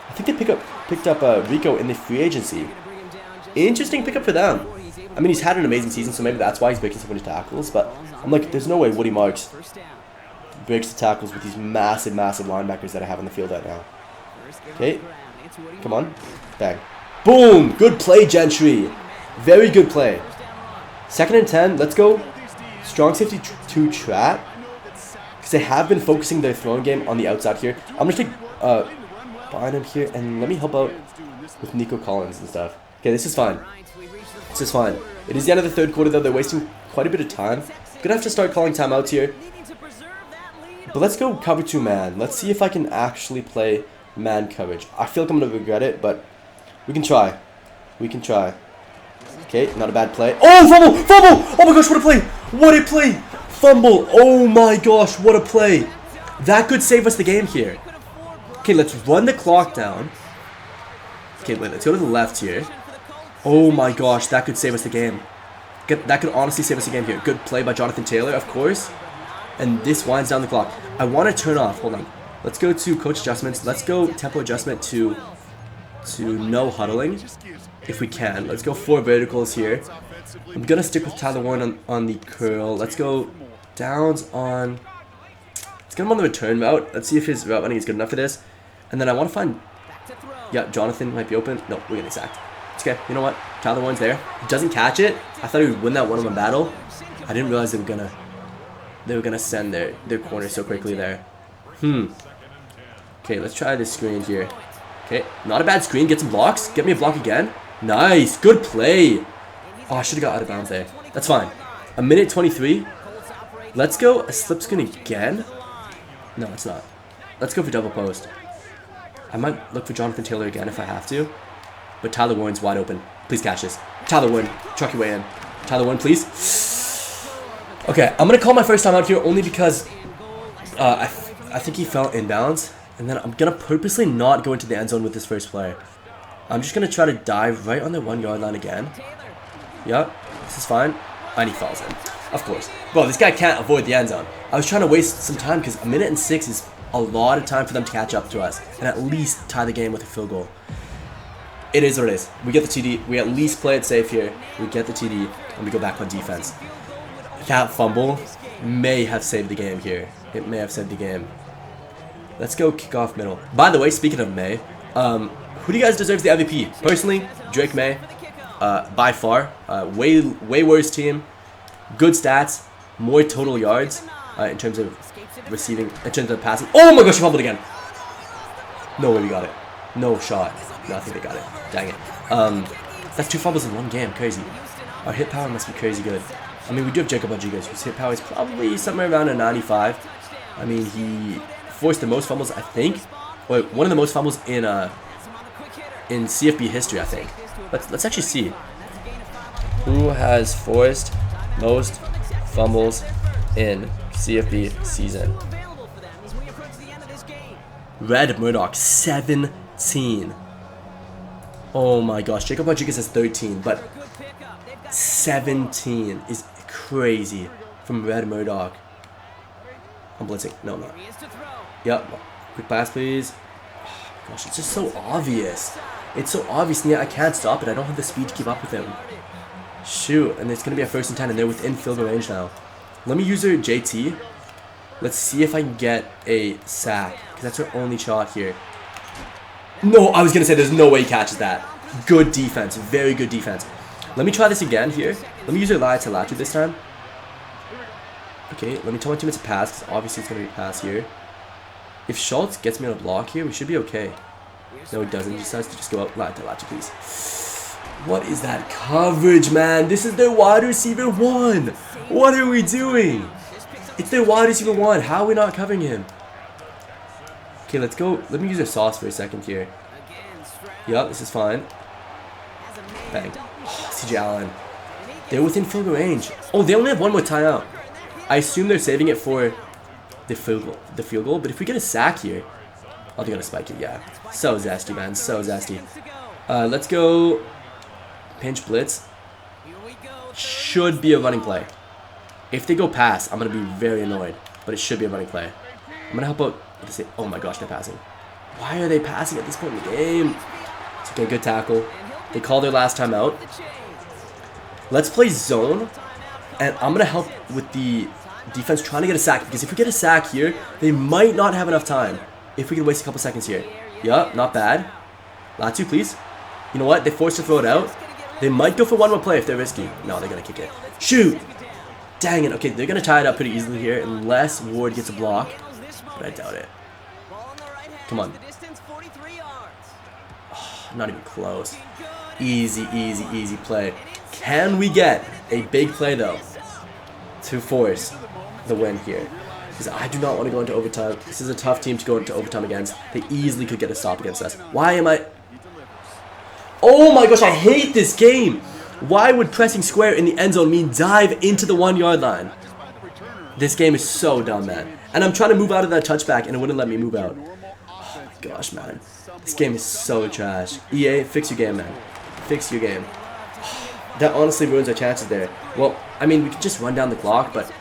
Speaker 1: I think they picked up Rico in the free agency. Interesting pickup for them. I mean, he's had an amazing season, so maybe that's why he's breaking so many tackles. But I'm like, there's no way Woody Marks breaks the tackles with these massive, massive linebackers that I have on the field right now. Okay. Come on. Bang. Boom! Good play, Gentry. Very good play. 2nd and 10. Let's go. Strong safety to trap. Because they have been focusing their throwing game on the outside here. I'm going to take Bynum here and let me help out with Nico Collins and stuff. Okay, this is fine. This is fine. It is the end of the 3rd quarter, though. They're wasting quite a bit of time. Gonna have to start calling timeouts here. But let's go cover 2 man. Let's see if I can actually play man coverage. I feel like I'm going to regret it, but we can try. We can try. Okay, not a bad play. Oh, fumble! Fumble! Oh my gosh, what a play! What a play! Fumble! Oh my gosh, what a play! That could save us the game here. Okay, let's run the clock down. Okay, wait, let's go to the left here. Oh my gosh, that could save us the game. That could honestly save us the game here. Good play by Jonathan Taylor, of course. And this winds down the clock. I want to turn off. Hold on. Let's go to coach adjustments. Let's go tempo adjustment to no huddling, if we can. Let's go 4 verticals here. I'm going to stick with Tyler Warren on the curl. Let's go downs on... Let's get him on the return route. Let's see if his route running is good enough for this. And then I want to find... Yeah, Jonathan might be open. No, we're getting sacked. It's okay. You know what? Tyler Warren's there. He doesn't catch it. I thought he would win that one-on-one battle. I didn't realize they were gonna send their corner so quickly there. Okay, let's try this screen here. Okay, not a bad screen. Get some blocks. Get me a block again. Nice. Good play. Oh, I should have got out of bounds there. That's fine. 1:23. Let's go a slip screen again. No, it's not. Let's go for double post. I might look for Jonathan Taylor again if I have to. But Tyler Warren's wide open. Please catch this. Tyler Warren, truck your way in. Tyler Warren, please. Okay, I'm going to call my first time out here only because I think he fell inbounds. And then I'm going to purposely not go into the end zone with this first play. I'm just going to try to dive right on the 1 yard line again. Yep, this is fine. And he falls in. Of course. Bro, this guy can't avoid the end zone. I was trying to waste some time because 1:06 is a lot of time for them to catch up to us. And at least tie the game with a field goal. It is what it is. We get the TD. We at least play it safe here. We get the TD. And we go back on defense. That fumble may have saved the game here. It may have saved the game. Let's go kick off middle. By the way, speaking of May, who do you guys deserves the MVP? Personally, Drake May. By far. Way worse team. Good stats. More total yards in terms of receiving, in terms of passing. Oh my gosh, he fumbled again. No way we got it. No shot. No, I think they got it. Dang it. That's 2 fumbles in 1 game. Crazy. Our hit power must be crazy good. I mean, we do have Jacob Rodriguez, whose hit power is probably somewhere around a 95. I mean, he forced the most fumbles, I think. Or one of the most fumbles in CFB history, I think. Let's actually see. Who has forced most fumbles in CFB season? Red Murdoch, 17. Oh my gosh, Jacob Rodriguez has 13, but 17 is crazy from Red Murdoch. I'm blitzing. No, I'm not. Yep. Quick pass, please. Oh my gosh, it's just so obvious. It's so obvious, and yet I can't stop it. I don't have the speed to keep up with him. Shoot, and it's going to be a 1st and 10, and they're within field goal range now. Let me use their JT. Let's see if I can get a sack, because that's our only shot here. No, I was going to say there's no way he catches that. Good defense. Very good defense. Let me try this again here. Let me use our Lia Talatu this time. Okay, let me tell my team it's a pass, because obviously it's going to be a pass here. If Schultz gets me on a block here, we should be okay. No, he doesn't. He decides to just go up. Lia Talatu, please. What is that coverage, man? This is their wide receiver 1. What are we doing? It's their wide receiver 1. How are we not covering him? Okay, let's go. Let me use a sauce for a second here. Yup, this is fine. Bang. CJ Allen. They're within field goal range. Oh, they only have one more timeout. I assume they're saving it for the field goal. But if we get a sack here, oh, they're gonna spike it. Yeah. So zesty, man. So zesty. Let's go. Pinch blitz. Should be a running play. If they go pass, I'm gonna be very annoyed. But it should be a running play. I'm gonna help out. Oh my gosh, they're passing. Why are they passing at this point in the game? It's okay, good tackle. They call their last time out. Let's play zone. And I'm gonna help with the defense trying to get a sack. Because if we get a sack here, they might not have enough time. If we can waste a couple seconds here. Yup, not bad. Latu, please. You know what? They forced to throw it out. They might go for one more play if they're risky. No, they're gonna kick it. Shoot! Dang it. Okay, they're gonna tie it up pretty easily here unless Ward gets a block. But I doubt it. Come on. Oh, not even close. Easy, easy, easy play. Can we get a big play though to force the win here? Because I do not want to go into overtime. This is a tough team to go into overtime against. They easily could get a stop against us. Why am I... Oh my gosh, I hate this game. Why would pressing square in the end zone mean dive into the 1 yard line? This game is so dumb, man. And I'm trying to move out of that touchback and it wouldn't let me move out. Oh my gosh, man. This game is so trash. EA, fix your game, man. Fix your game. That honestly ruins our chances there. Well, I mean, we could just run down the clock, but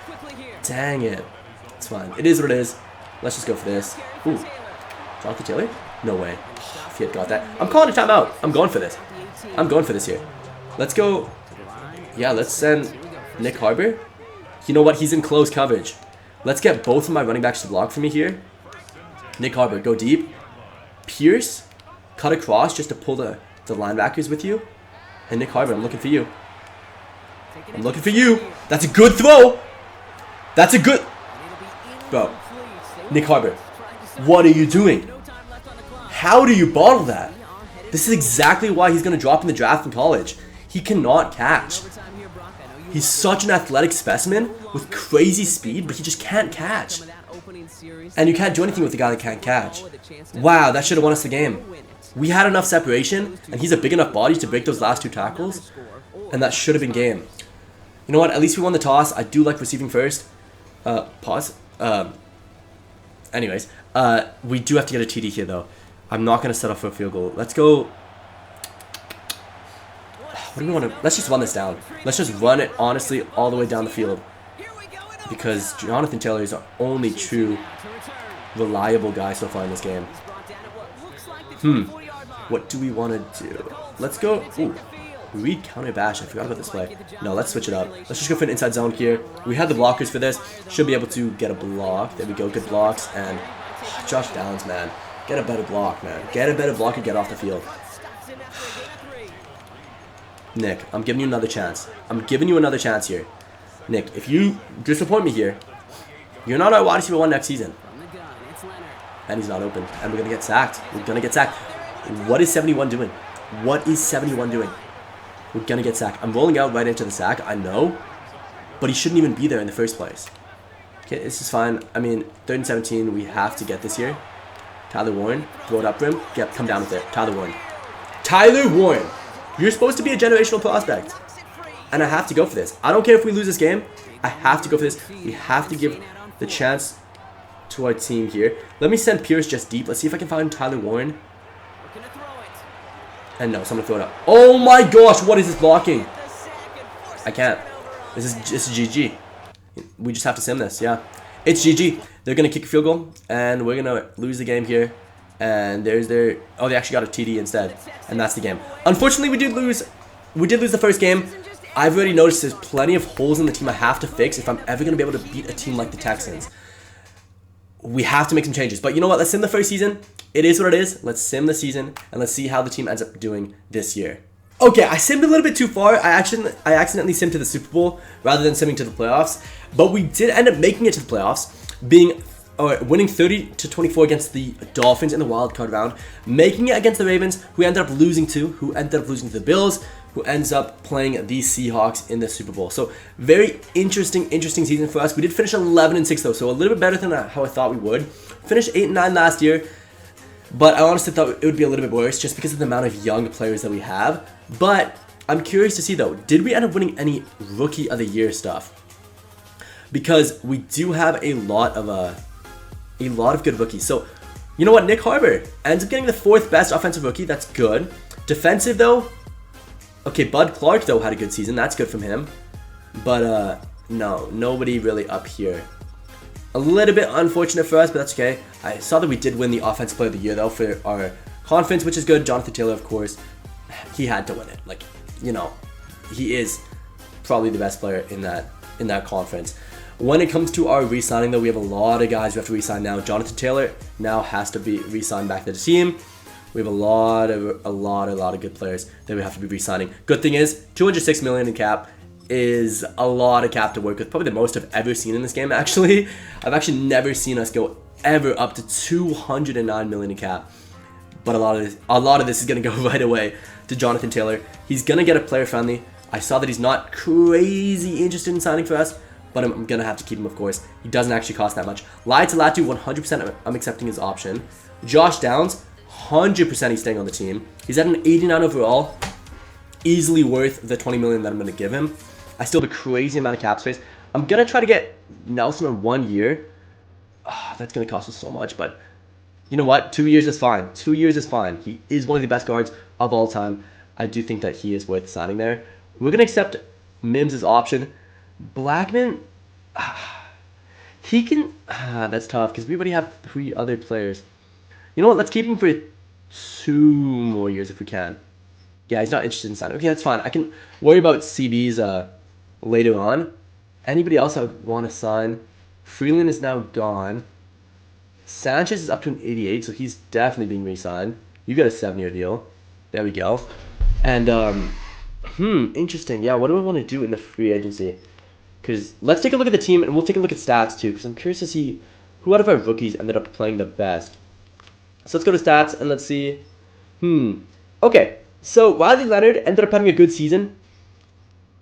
Speaker 1: dang it. It's fine. It is what it is. Let's just go for this. Ooh. Jonathan Taylor? No way. If he had got that. I'm calling a timeout. I'm going for this. I'm going for this here. Let's go. Yeah, let's send Nick Harbor. You know what? He's in close coverage. Let's get both of my running backs to block for me here. Nick Harbor, go deep. Pierce, cut across just to pull the linebackers with you. And Nick Harbor, I'm looking for you. I'm looking for you. That's a good throw. That's a good... Bro, Nick Harbor, what are you doing? How do you bottle that? This is exactly why he's going to drop in the draft in college. He cannot catch. He's such an athletic specimen with crazy speed, but he just can't catch. And you can't do anything with a guy that can't catch. Wow, that should have won us the game. We had enough separation, and he's a big enough body to break those last 2 tackles, and that should have been game. You know what? At least we won the toss. I do like receiving first. Pause. Anyways, we do have to get a TD here, though. I'm not going to set up for a field goal. Let's go. What do we want to... Let's just run this down. Let's just run it, honestly, all the way down the field. Because Jonathan Taylor is our only true reliable guy so far in this game. What do we want to do? Let's go... Ooh. Read counter bash. I forgot about this play. No, let's switch it up. Let's just go for an inside zone here. We had the blockers for this. Should be able to get a block. There we go. Good blocks. And Josh Downs, man. Get a better block, man. Get a better block and get off the field. Nick, I'm giving you another chance. I'm giving you another chance here. Nick, if you disappoint me here, you're not our wide receiver 1 next season. And he's not open. And we're going to get sacked. We're going to get sacked. What is 71 doing? What is 71 doing? We're going to get sacked. I'm rolling out right into the sack. I know. But he shouldn't even be there in the first place. Okay, this is fine. I mean, 3rd and 17. We have to get this here. Tyler Warren. Throw it up rim. Yep, come down with it. Tyler Warren. Tyler Warren. You're supposed to be a generational prospect. And I have to go for this. I don't care if we lose this game. I have to go for this. We have to give the chance to our team here. Let me send Pierce just deep. Let's see if I can find Tyler Warren. And no, someone throw it up. Oh my gosh, what is this blocking? I can't. This is GG. We just have to sim this, yeah. It's GG. They're going to kick a field goal, and we're going to lose the game here. And there's their... Oh, they actually got a TD instead. And that's the game. Unfortunately, we did lose the first game. I've already noticed there's plenty of holes in the team I have to fix if I'm ever going to be able to beat a team like the Texans. We have to make some changes. But you know what? Let's sim the first season. It is what it is. Let's sim the season, and let's see how the team ends up doing this year. Okay, I simmed a little bit too far. I accidentally simmed to the Super Bowl rather than simming to the playoffs. But we did end up making it to the playoffs, winning 30-24 against the Dolphins in the wild card round, making it against the Ravens, who ended up losing to the Bills, who ends up playing the Seahawks in the Super Bowl. So very interesting season for us. We did finish 11-6 though, so a little bit better than how I thought we would. Finished 8-9 last year, But I honestly thought it would be a little bit worse just because of the amount of young players that we have. But I'm curious to see though, did we end up winning any Rookie of the Year stuff? Because we do have a lot of good rookies. So, you know what? Nick Harbor ends up getting the 4th best offensive rookie. That's good. Defensive though, okay, Bud Clark though had a good season. That's good from him. But no, nobody really up here. A little bit unfortunate for us, but that's okay. I saw that we did win the Offensive Player of the Year though for our conference, which is good. Jonathan Taylor, of course, he had to win it. Like, you know, he is probably the best player in that conference. When it comes to our re-signing though, we have a lot of guys we have to re-sign now. Jonathan Taylor now has to be re-signed back to the team. We have a lot of good players that we have to be re-signing. Good thing is, 206 million in cap is a lot of cap to work with. Probably the most I've ever seen in this game, actually. I've actually never seen us go ever up to 209 million in cap. But a lot of this is going to go right away to Jonathan Taylor. He's going to get a player friendly. I saw that he's not crazy interested in signing for us, but I'm going to have to keep him, of course. He doesn't actually cost that much. Latu, 100% I'm accepting his option. Josh Downs, 100% he's staying on the team. He's at an 89 overall. Easily worth the 20 million that I'm going to give him. I still have a crazy amount of cap space. I'm going to try to get Nelson on 1 year. That's going to cost us so much, but you know what? 2 years is fine. 2 years is fine. He is one of the best guards of all time. I do think that he is worth signing there. We're going to accept Mims' option. Blackman, he can... that's tough because we already have 3 other players. You know what? Let's keep him for 2 more years if we can. Yeah, he's not interested in signing. Okay, that's fine. I can worry about CBs later on. Anybody else I would want to sign? Freeland is now gone. Sanchez is up to an 88, so he's definitely being re-signed. You got a 7-year deal. There we go. And, interesting. Yeah, what do I want to do in the free agency? Because let's take a look at the team, and we'll take a look at stats, too, because I'm curious to see who out of our rookies ended up playing the best. So let's go to stats, and let's see. Okay, so Riley Leonard ended up having a good season.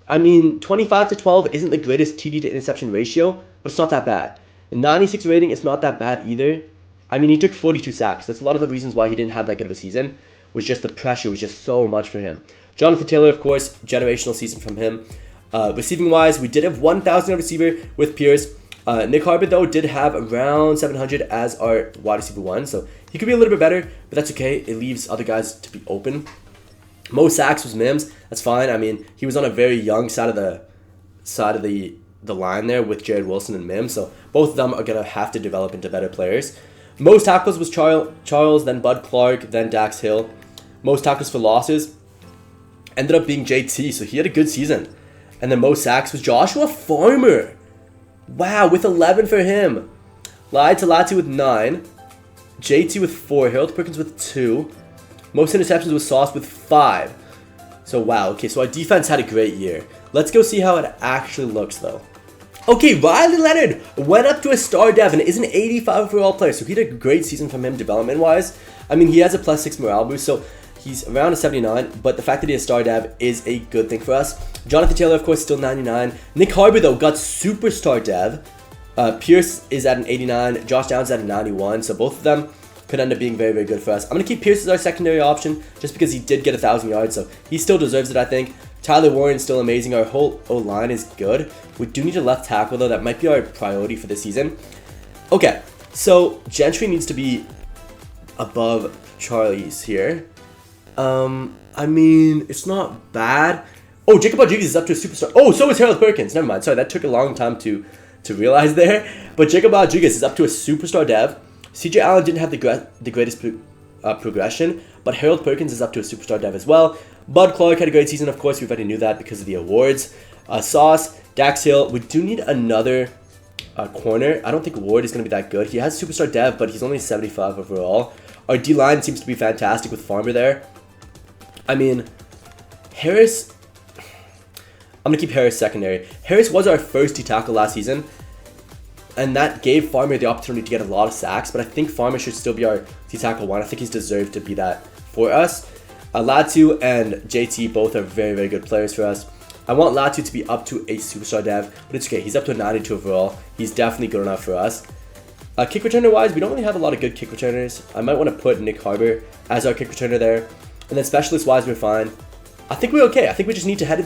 Speaker 1: I mean, 25-12 isn't the greatest TD to interception ratio, but it's not that bad. A 96 rating is not that bad either. I mean, he took 42 sacks. That's a lot of the reasons why he didn't have that good of a season, was just the pressure was just so much for him. Jonathan Taylor, of course, generational season from him. Receiving-wise, we did have 1,000 receiver with Pierce. Nick Harbor, though, did have around 700 as our wide receiver 1, so he could be a little bit better, but that's okay. It leaves other guys to be open. Most sacks was Mims. That's fine. I mean, he was on a very young side of the line there with Jared Wilson and Mims, so both of them are gonna have to develop into better players. Most tackles was Charles, then Bud Clark, then Dax Hill. Most tackles for losses ended up being JT, so he had a good season. And then most sacks was Joshua Farmer. Wow, with 11 for him. Latu with 9. JT with 4. Harold Perkins with 2. Most interceptions was Sauce with 5. So wow, okay, so our defense had a great year. Let's go see how it actually looks though. Okay, Riley Leonard went up to a star dev and is an 85 overall player, so he had a great season from him development-wise. I mean, he has a +6 morale boost, so he's around a 79, but the fact that he has star dev is a good thing for us. Jonathan Taylor, of course, still 99. Nick Harbor, though, got superstar dev. Pierce is at an 89. Josh Downs at a 91, so both of them could end up being very, very good for us. I'm going to keep Pierce as our secondary option just because he did get 1,000 yards, so he still deserves it, I think. Tyler Warren's still amazing. Our whole O-line is good. We do need a left tackle, though. That might be our priority for this season. Okay, so Gentry needs to be above Charlie's here. I mean, it's not bad. Oh, Jacob Rodriguez is up to a superstar. Oh, so is Harold Perkins. Never mind. Sorry, that took a long time to realize there. But Jacob Rodriguez is up to a superstar dev. CJ Allen didn't have the greatest progression, but Harold Perkins is up to a superstar dev as well. Bud Clark had a great season, of course. We already knew that because of the awards. Sauce, Dax Hill. We do need another corner. I don't think Ward is going to be that good. He has superstar dev, but he's only 75 overall. Our D-line seems to be fantastic with Farmer there. I mean, Harris... I'm going to keep Harris secondary. Harris was our first D-tackle last season, and that gave Farmer the opportunity to get a lot of sacks, but I think Farmer should still be our D-tackle 1. I think he's deserved to be that for us. Latu and JT both are very, very good players for us. I want Latu to be up to a superstar dev, but it's okay. He's up to a 92 overall. He's definitely good enough for us. Kick returner wise, we don't really have a lot of good kick returners. I might want to put Nick Harbor as our kick returner there. And then specialist wise, we're fine. I think we're okay. I think we just need to head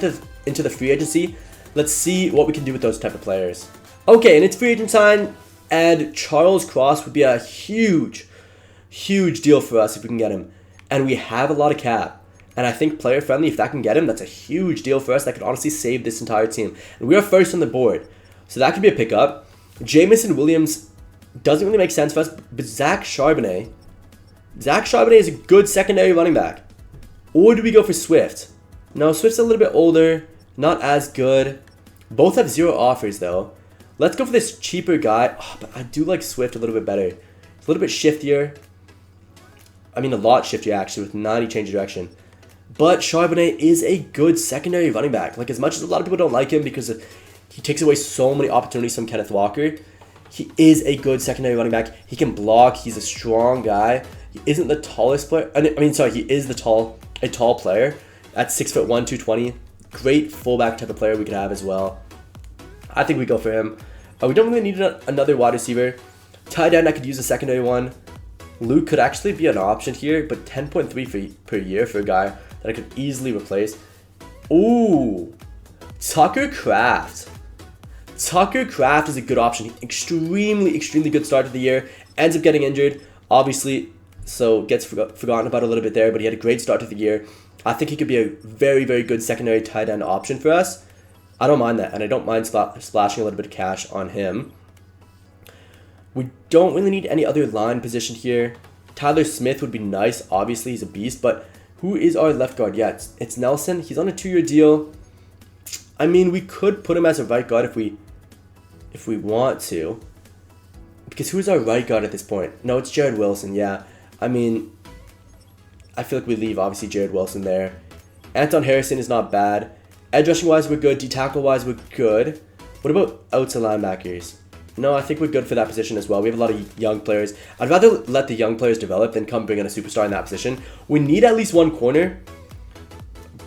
Speaker 1: into the free agency. Let's see what we can do with those type of players. Okay, and it's free agent time, and Charles Cross would be a huge deal for us if we can get him. And we have a lot of cap. And I think player friendly, if that can get him, that's a huge deal for us. That could honestly save this entire team. And we are first on the board. So that could be a pickup. Jamison Williams doesn't really make sense for us, but Zach Charbonnet is a good secondary running back. Or do we go for Swift? No, Swift's a little bit older, not as good. Both have 0 offers though. Let's go for this cheaper guy. Oh, but I do like Swift a little bit better. It's a little bit shiftier. I mean, a lot shiftier actually with 90 change of direction. But Charbonnet is a good secondary running back. Like, as much as a lot of people don't like him because he takes away so many opportunities from Kenneth Walker, he is a good secondary running back. He can block. He's a strong guy. He isn't the tallest player. He is a tall player at 6'1", 220. Great fullback type of player we could have as well. I think we go for him. We don't really need another wide receiver. Tight end, I could use a secondary one. Luke could actually be an option here, but 10.3 per year for a guy that I could easily replace. Ooh, Tucker Kraft. Tucker Kraft is a good option. Extremely good start to the year. Ends up getting injured, obviously, so gets forgotten about a little bit there, but he had a great start to the year. I think he could be a very good secondary tight end option for us. I don't mind that, and I don't mind splashing a little bit of cash on him. We don't really need any other line position here. Tyler Smith would be nice. Obviously, he's a beast, but who is our left guard? Yeah, it's Nelson. He's on a 2-year deal. I mean, we could put him as a right guard if we want to. Because who's our right guard at this point? No, it's Jared Wilson, yeah. I mean, I feel like we leave, obviously, Jared Wilson there. Anton Harrison is not bad. Edge rushing wise, we're good. D-tackle wise, we're good. What about outside linebackers? No, I think we're good for that position as well. We have a lot of young players. I'd rather let the young players develop than come bring in a superstar in that position. We need at least one corner,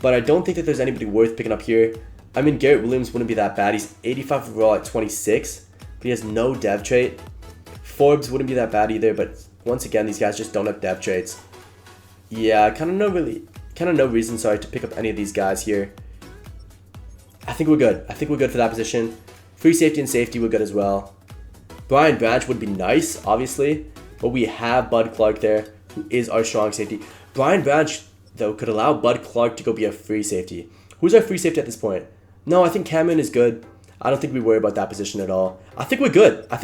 Speaker 1: but I don't think that there's anybody worth picking up here. I mean, Garrett Williams wouldn't be that bad. He's 85 overall at 26, but he has no dev trait. Forbes wouldn't be that bad either, but once again, these guys just don't have dev traits. Yeah, kind of no reason, sorry, to pick up any of these guys here. I think we're good. I think we're good for that position. Free safety and safety, we're good as well. Brian Branch would be nice, obviously, but we have Bud Clark there, who is our strong safety. Brian Branch, though, could allow Bud Clark to go be a free safety. Who's our free safety at this point? No, I think Cameron is good. I don't think we worry about that position at all. I think we're good. Let's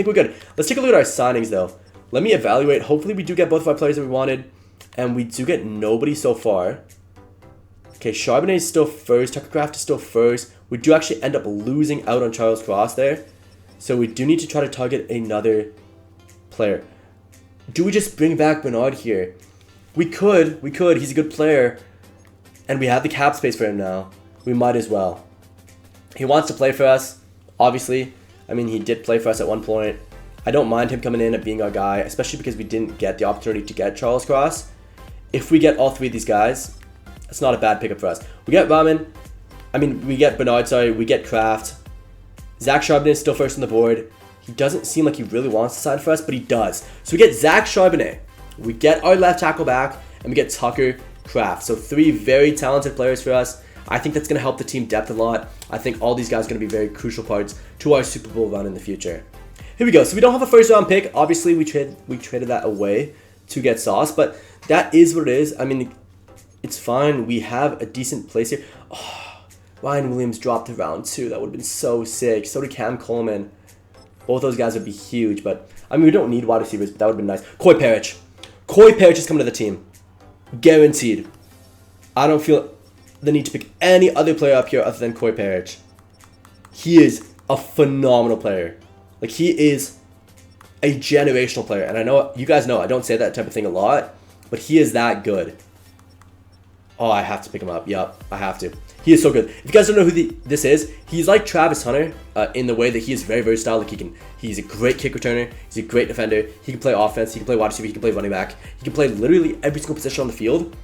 Speaker 1: take a look at our signings, though. Let me evaluate. Hopefully, we do get both of our players that we wanted, and we do get nobody so far. Okay, Charbonnet is still first. Tucker Kraft is still first. We do actually end up losing out on Charles Cross there. So we do need to try to target another player. Do we just bring back Bernard here? We could. He's a good player. And we have the cap space for him now. We might as well. He wants to play for us, obviously. I mean, he did play for us at one point. I don't mind him coming in and being our guy, especially because we didn't get the opportunity to get Charles Cross. If we get all three of these guys, that's not a bad pickup for us. We get we get Bernard, sorry. We get Kraft. Zach Charbonnet is still first on the board. He doesn't seem like he really wants to sign for us, but he does. So we get Zach Charbonnet. We get our left tackle back, and we get Tucker Kraft. So 3 very talented players for us. I think that's going to help the team depth a lot. I think all these guys are going to be very crucial parts to our Super Bowl run in the future. Here we go. So we don't have a first round pick. Obviously, we traded that away to get Sauce, but that is what it is. I mean, it's fine. We have a decent place here. Oh, Ryan Williams dropped to round 2. That would have been so sick. So did Cam Coleman. Both those guys would be huge, but I mean, we don't need wide receivers, but that would have been nice. Coy Parrish. Coy Parrish is coming to the team. Guaranteed. I don't feel the need to pick any other player up here other than Coy Parrish. He is a phenomenal player. Like, he is a generational player. And I know, you guys know, I don't say that type of thing a lot, but he is that good. Oh, I have to pick him up. Yep, I have to. He is so good. If you guys don't know who this is, he's like Travis Hunter in the way that he is very versatile. Like, he's a great kick returner. He's a great defender. He can play offense. He can play wide receiver. He can play running back. He can play literally every single position on the field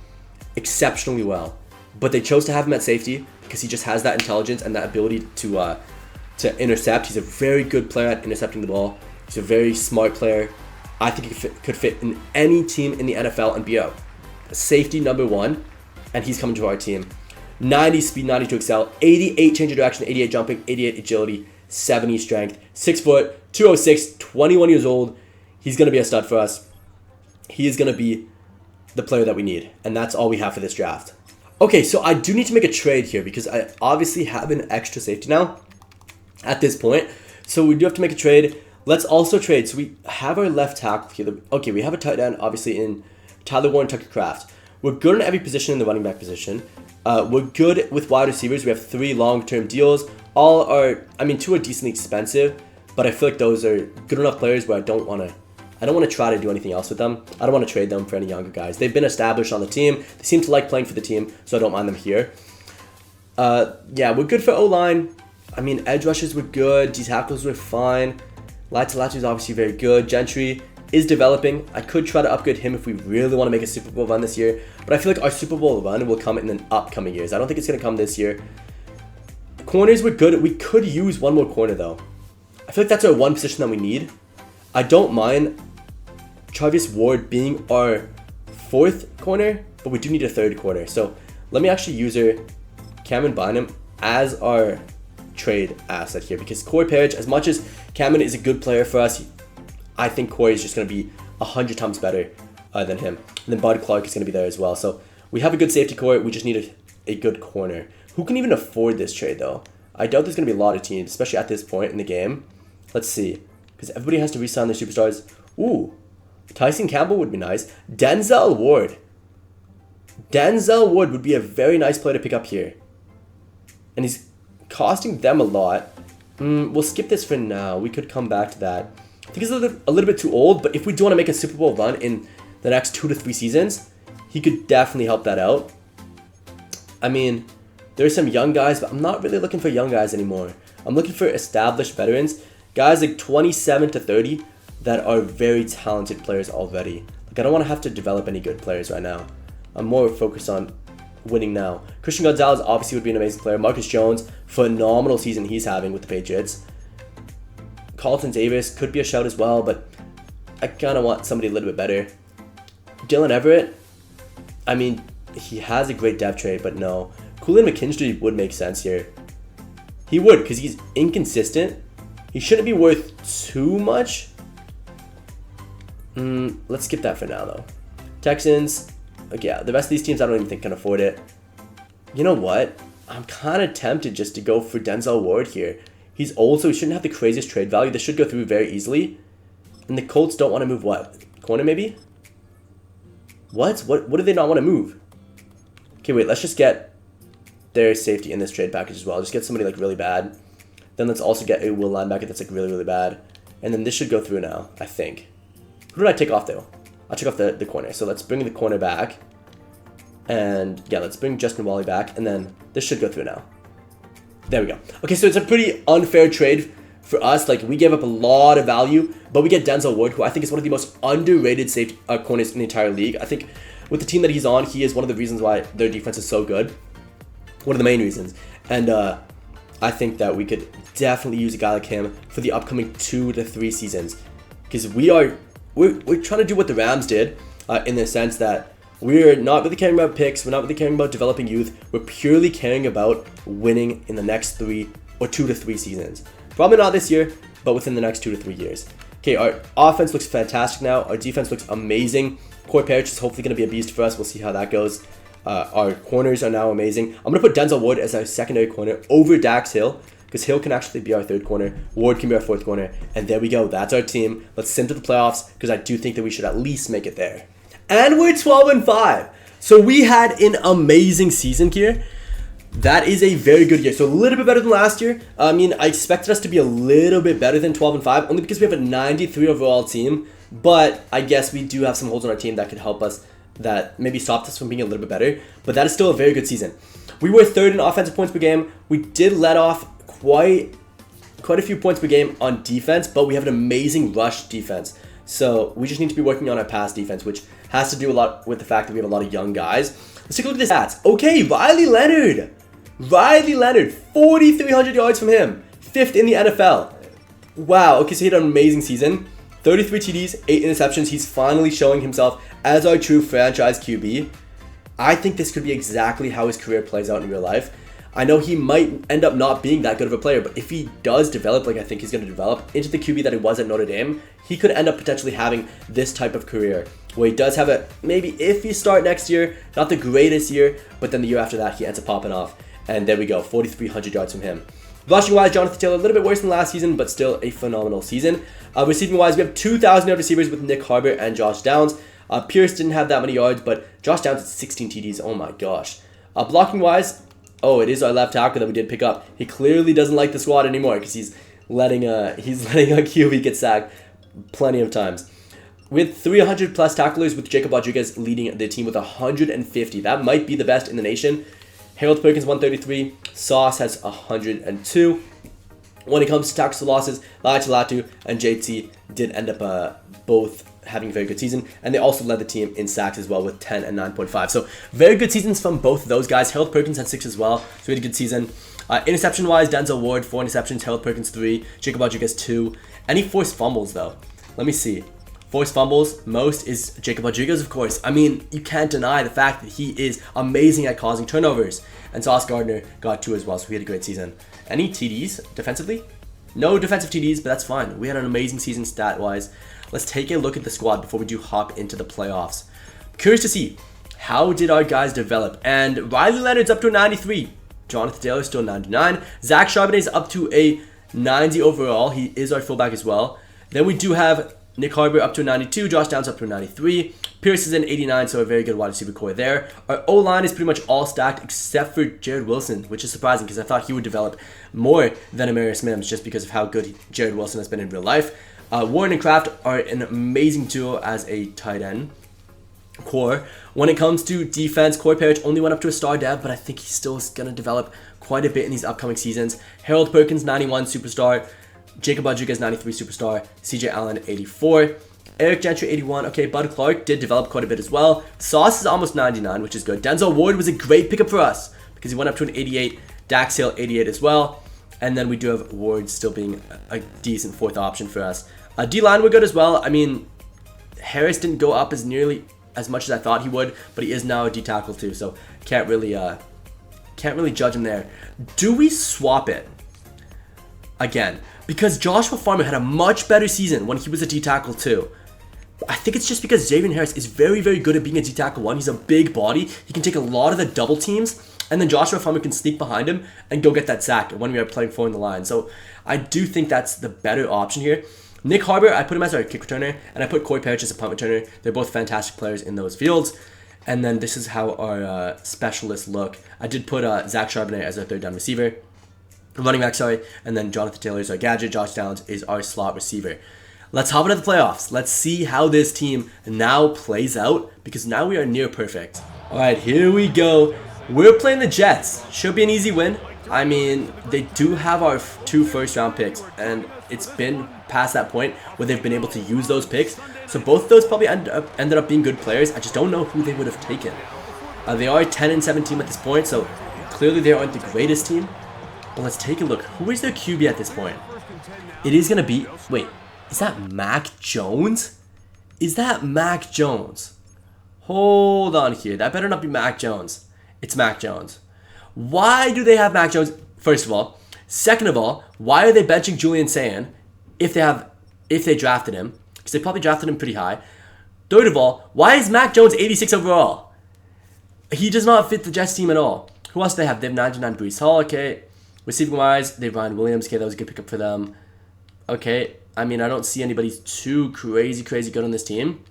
Speaker 1: exceptionally well. But they chose to have him at safety because he just has that intelligence and that ability to intercept. He's a very good player at intercepting the ball. He's a very smart player. I think he could fit in any team in the NFL and be a safety #1, and he's coming to our team. 90 speed, 92 excel, 88 change of direction, 88 jumping, 88 agility, 70 strength, 6 foot, 206, 21 years old. He's going to be a stud for us. He is going to be the player that we need, and that's all we have for this draft. Okay, so I do need to make a trade here because I obviously have an extra safety now at this point. So we do have to make a trade. Let's also trade. So we have our left tackle here. Okay, we have a tight end, obviously, in Tyler Warren, Tucker Kraft. We're good in every position in the running back position. We're good with wide receivers. We have 3 long-term deals. All are, 2 are decently expensive, but I feel like those are good enough players where I don't want to try to do anything else with them. I don't want to trade them for any younger guys. They've been established on the team. They seem to like playing for the team, so I don't mind them here. Yeah, we're good for O-line. Edge rushes were good. D tackles were fine. Latu is obviously very good. Gentry is developing. I could try to upgrade him if we really want to make a Super Bowl run this year, but I feel like our Super Bowl run will come in the upcoming years. I don't think it's going to come this year. Corners were good. We could use one more corner, though. I feel like that's our one position that we need. I don't mind Travis Ward being our 4th corner, but we do need a 3rd corner. So let me actually use Cameron Bynum as our trade asset here, because Corey Parrish, as much as Cameron is a good player for us, I think Corey is just going to be 100 times better than him. And then Bud Clark is going to be there as well. So we have a good safety core. We just need a good corner. Who can even afford this trade, though? I doubt there's going to be a lot of teams, especially at this point in the game. Let's see. Because everybody has to re-sign their superstars. Ooh. Tyson Campbell would be nice. Denzel Ward. Denzel Ward would be a very nice player to pick up here. And he's costing them a lot. We'll skip this for now. We could come back to that. I think he's a little bit too old, but if we do want to make a Super Bowl run in the next 2 to 3 seasons, he could definitely help that out. There are some young guys, but I'm not really looking for young guys anymore. I'm looking for established veterans, guys like 27 to 30 that are very talented players already. I don't want to have to develop any good players right now. I'm more focused on winning now. Christian Gonzalez obviously would be an amazing player. Marcus Jones, phenomenal season he's having with the Patriots. Carlton Davis could be a shout as well, but I kind of want somebody a little bit better. Dylan Everett, he has a great depth trade, but no. Julian McKinstry would make sense here. He would, because he's inconsistent. He shouldn't be worth too much. Let's skip that for now, though. Texans, yeah, the rest of these teams I don't even think can afford it. You know what? I'm kind of tempted just to go for Denzel Ward here. He's old, so he shouldn't have the craziest trade value. This should go through very easily. And the Colts don't want to move what? Corner, maybe? What do they not want to move? Okay, wait, let's just get their safety in this trade package as well. Just get somebody really bad. Then let's also get a will linebacker that's really, really bad. And then this should go through now, I think. Who did I take off, though? I took off the corner. So let's bring the corner back. And yeah, let's bring Justin Wally back. And then this should go through now. There we go. Okay, so it's a pretty unfair trade for us. We gave up a lot of value, but we get Denzel Ward, who I think is one of the most underrated safety corners in the entire league. I think with the team that he's on, he is one of the reasons why their defense is so good. One of the main reasons. And I think that we could definitely use a guy like him for the upcoming 2 to 3 seasons. Because we're trying to do what the Rams did in the sense that we're not really caring about picks. We're not really caring about developing youth. We're purely caring about winning in the next 2 to 3 seasons. Probably not this year, but within the next 2 to 3 years. Okay, our offense looks fantastic now. Our defense looks amazing. Corey Parrish is hopefully going to be a beast for us. We'll see how that goes. Our corners are now amazing. I'm going to put Denzel Ward as our secondary corner over Dax Hill, because Hill can actually be our 3rd corner. Ward can be our 4th corner. And there we go. That's our team. Let's send to the playoffs, because I do think that we should at least make it there. And we're 12-5. So we had an amazing season here. That is a very good year. So a little bit better than last year. I expected us to be a little bit better than 12-5, only because we have a 93 overall team. But I guess we do have some holes on our team that could help us, that maybe stopped us from being a little bit better. But that is still a very good season. We were 3rd in offensive points per game. We did let off quite a few points per game on defense, but we have an amazing rush defense. So we just need to be working on our pass defense, which has to do a lot with the fact that we have a lot of young guys. Let's take a look at the stats. Okay, Riley Leonard, 4,300 yards from him, 5th in the NFL. Wow, okay, so he had an amazing season. 33 TDs, 8 interceptions. He's finally showing himself as our true franchise QB. I think this could be exactly how his career plays out in real life. I know he might end up not being that good of a player, but if he does develop like I think he's going to develop into the QB that he was at Notre Dame, he could end up potentially having this type of career where he does have a, maybe if he start next year, not the greatest year, but then the year after that he ends up popping off. And there we go, 4,300 yards from him. Rushing wise, Jonathan Taylor a little bit worse than last season, but still a phenomenal season. Receiving wise, we have 2,000 yard receivers with Nick Harbor and Josh Downs. Pierce didn't have that many yards, but Josh Downs had 16 TDs. Oh my gosh. Blocking wise, oh, it is our left tackle that we did pick up. He clearly doesn't like the squad anymore because he's letting a QB get sacked plenty of times. With 300 plus tacklers, with Jacob Rodriguez leading the team with 150. That might be the best in the nation. Harold Perkins 133, Sauce has 102. When it comes to tackles for losses, Latu and JT did end up both having a very good season, and they also led the team in sacks as well with 10 and 9.5. So very good seasons from both of those guys. Harold Perkins had 6 as well, so he had a good season. Interception wise, Denzel Ward 4 interceptions, Harold Perkins 3, Jacob Rodriguez 2. Any forced fumbles though? Let me see. Forced fumbles, most is Jacob Rodriguez, of course. I mean, you can't deny the fact that he is amazing at causing turnovers. And Sauce Gardner got 2 as well, so he had a great season. Any TDs defensively? No defensive TDs, but that's fine. We had an amazing season stat-wise. Let's take a look at the squad before we do hop into the playoffs. Curious to see, how did our guys develop? And Riley Leonard's up to a 93. Jonathan Taylor still 99. Zach Charbonnet's up to a 90 overall. He is our fullback as well. Then we do have Nick Harbor up to a 92, Josh Downs up to a 93. Pierce is an 89, so a very good wide receiver core there. Our O-line is pretty much all stacked except for Jared Wilson, which is surprising because I thought he would develop more than Amarius Mims just because of how good Jared Wilson has been in real life. Warren and Kraft are an amazing duo as a tight end core. When it comes to defense, Corey Parrish only went up to a star dev, but I think he's still going to develop quite a bit in these upcoming seasons. Harold Perkins, 91 superstar. Jacob Rodriguez, 93 superstar. CJ Allen, 84. Eric Gentry, 81. Okay, Bud Clark did develop quite a bit as well. Sauce is almost 99, which is good. Denzel Ward was a great pickup for us because he went up to an 88. Dax Hill, 88 as well. And then we do have Ward still being a decent 4th option for us. D-line were good as well. I mean, Harris didn't go up as nearly as much as I thought he would, but he is now a D-tackle too, so can't really judge him there. Do we swap it again? Because Joshua Farmer had a much better season when he was a D-tackle too. I think it's just because Xavier Harris is very, very good at being a D-tackle 1. He's a big body. He can take a lot of the double teams, and then Joshua Farmer can sneak behind him and go get that sack when we are playing 4 in the line. So I do think that's the better option here. Nick Harbor, I put him as our kick returner, and I put Corey Parrish as a punt returner. They're both fantastic players in those fields. And then this is how our specialists look. I did put Zach Charbonnet as our 3rd down receiver. Running back, sorry. And then Jonathan Taylor is our gadget. Josh Downs is our slot receiver. Let's hop into the playoffs. Let's see how this team now plays out, because now we are near perfect. All right, here we go. We're playing the Jets. Should be an easy win. I mean, they do have our 2 first-round picks, and it's been past that point where they've been able to use those picks. So both of those probably ended up being good players. I just don't know who they would have taken. They are a 10-7 team at this point, so clearly they aren't the greatest team. But let's take a look. Who is their QB at this point? It is going to be... Wait, is that Mac Jones? Is that Mac Jones? Hold on here. That better not be Mac Jones. It's Mac Jones. Why do they have Mac Jones, first of all? Second of all, why are they benching Julian Sayin if they drafted him? Because they probably drafted him pretty high. Third of all, why is Mac Jones 86 overall? He does not fit the Jets team at all. Who else do they have? They have 99 Brees Hall, okay. Receiving wise, they have Ryan Williams, okay, that was a good pickup for them. Okay, I mean, I don't see anybody too crazy good on this team.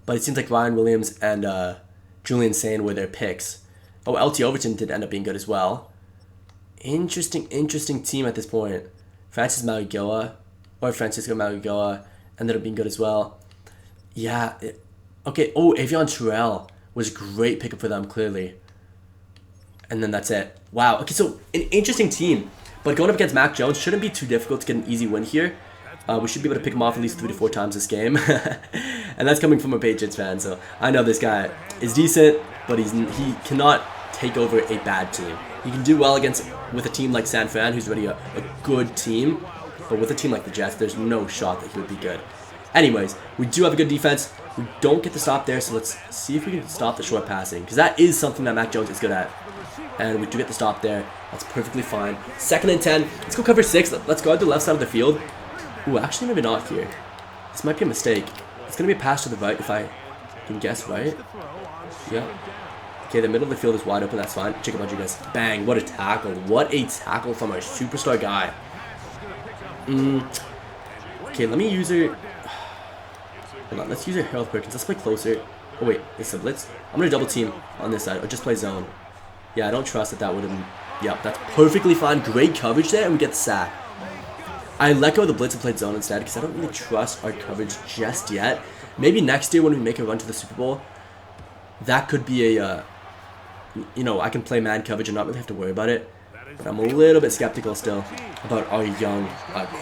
Speaker 1: But it seems like Ryan Williams and Julian Sayin were their picks. Oh, LT Overton did end up being good as well. Interesting team at this point. Francisco Mauigoa ended up being good as well. Yeah. Okay. Oh, Avion Terrell was a great pickup for them, clearly. And then that's it. Wow. Okay, so an interesting team. But going up against Mac Jones shouldn't be too difficult to get an easy win here. We should be able to pick him off at least 3 to 4 times this game. And that's coming from a Patriots fan, so I know this guy is decent, but he cannot take over a bad team. He can do well with a team like San Fran, who's already a good team. But with a team like the Jets, there's no shot that he would be good. Anyways, we do have a good defense. We don't get the stop there, so let's see if we can stop the short passing, because that is something that Mac Jones is good at. And we do get the stop there. That's perfectly fine. 2nd and 10. Let's go cover 6. Let's go out the left side of the field. Ooh, actually maybe not here. This might be a mistake. It's going to be a pass to the right if I can guess right. Yeah. Okay, the middle of the field is wide open. That's fine. Jacob Rodriguez. Bang. What a tackle. What a tackle from our superstar guy. Okay, let me use her. Hold on, let's use her Harold Perkins. Let's play closer. Oh wait, it's a blitz. I'm going to double team on this side or just play zone. Yeah, I don't trust that would have... Yep, that's perfectly fine. Great coverage there, and we get the sack. I let go of the blitz and played zone instead because I don't really trust our coverage just yet. Maybe next year when we make a run to the Super Bowl, that could be a... you know, I can play man coverage and not really have to worry about it. But I'm a little bit skeptical still about our young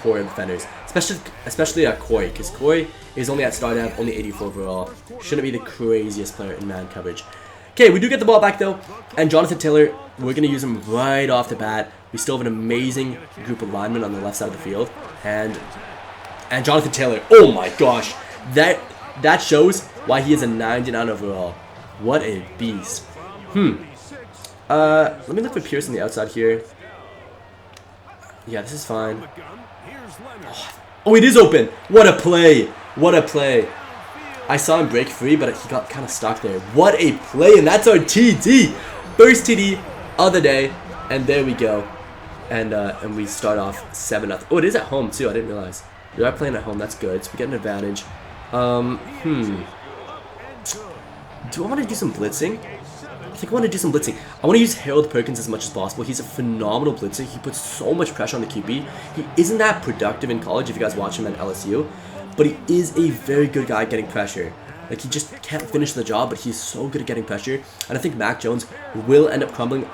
Speaker 1: core defenders. Especially Corey, because Corey is only at star dev, only 84 overall. Shouldn't be the craziest player in man coverage. Okay, we do get the ball back though, and Jonathan Taylor, we're going to use him right off the bat. We still have an amazing group of linemen on the left side of the field, and Jonathan Taylor, oh my gosh, that shows why he is a 99 overall. What a beast. Let me look for Pierce on the outside here. Yeah, this is fine. Oh, it is open. What a play. What a play. I saw him break free, but he got kind of stuck there. What a play, and that's our TD. First TD of the day, and there we go. And we start off 7-0. Oh, it is at home too. I didn't realize. We are playing at home. That's good. So we get an advantage. Do I want to do some blitzing? I think I want to do some blitzing. I want to use Harold Perkins as much as possible. He's a phenomenal blitzer. He puts so much pressure on the QB. He isn't that productive in college if you guys watch him at LSU. But he is a very good guy getting pressure. Like, he just can't finish the job, but he's so good at getting pressure. And I think Mac Jones will end up crumbling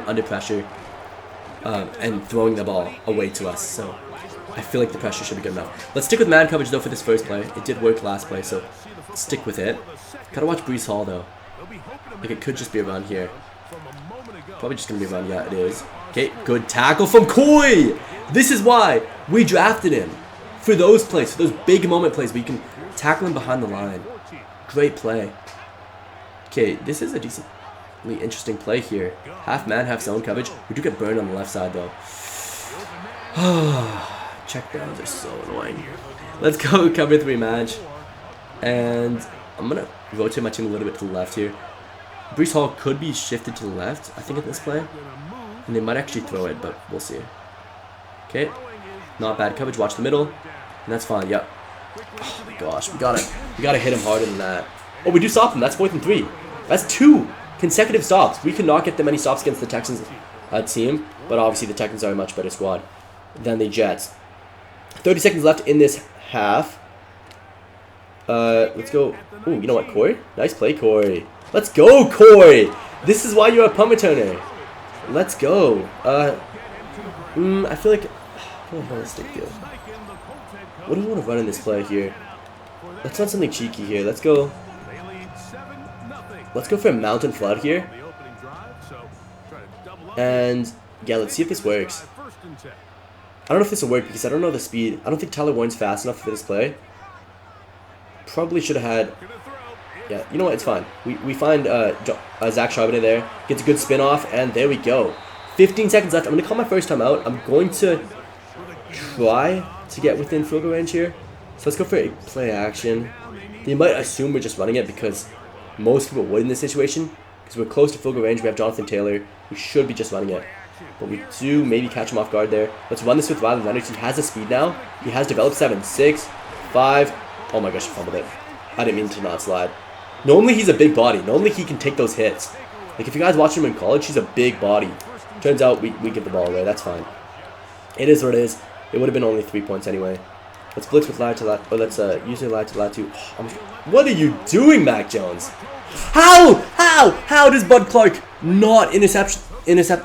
Speaker 1: under pressure and throwing the ball away to us. So I feel like the pressure should be good enough. Let's stick with man coverage, though, for this first play. It did work last play, so stick with it. Gotta watch Breece Hall, though. Like, it could just be a run here. Probably just gonna be a run. Yeah, it is. Okay, good tackle from Coy. This is why we drafted him. For those plays, for those big moment plays where you can tackle him behind the line. Great play. Okay, this is a decently interesting play here. Half man, half zone coverage. We do get burned on the left side, though. Check downs are so annoying. Let's go cover 3 match. And I'm going to rotate my team a little bit to the left here. Breece Hall could be shifted to the left, I think, at this play. And they might actually throw it, but we'll see. Okay. Not bad coverage. Watch the middle. And that's fine. Yep. Oh my gosh. We gotta hit him harder than that. Oh, we do stop him. That's 4th and 3. That's 2 consecutive stops. We cannot get them any stops against the Texans team. But obviously the Texans are a much better squad than the Jets. 30 seconds left in this half. Let's go. Ooh, you know what, Corey? Nice play, Corey. Let's go, Corey. This is why you're a punt returner. Let's go. I feel like I want to stick deal. What do we want to run in this play here? Let's run something cheeky here. Let's go for a mountain flood here. And yeah, let's see if this works. I don't know if this will work because I don't know the speed. I don't think Tyler Warren's fast enough for this play. Probably should have had. Yeah, you know what? It's fine. We find Zach Charbonnet there. Gets a good spin off, and there we go. 15 seconds left. I'm going to call my first time out. I'm going to try to get within field goal range here. So let's go for a play action. They might assume we're just running it because most people would in this situation. Because we're close to field goal range. We have Jonathan Taylor. We should be just running it. But we do maybe catch him off guard there. Let's run this with Riley Leonard. He has the speed now. He has developed 7, 6, 5. Oh my gosh, I fumbled it. I didn't mean to not slide. Normally he's a big body. Normally he can take those hits. Like if you guys watch him in college, he's a big body. Turns out we give the ball away. That's fine. It is what it is. It would have been only 3 points anyway. Let's blitz with lat to lat. Or let's use your lat to lat to. What are you doing, Mac Jones? How does Bud Clark not intercept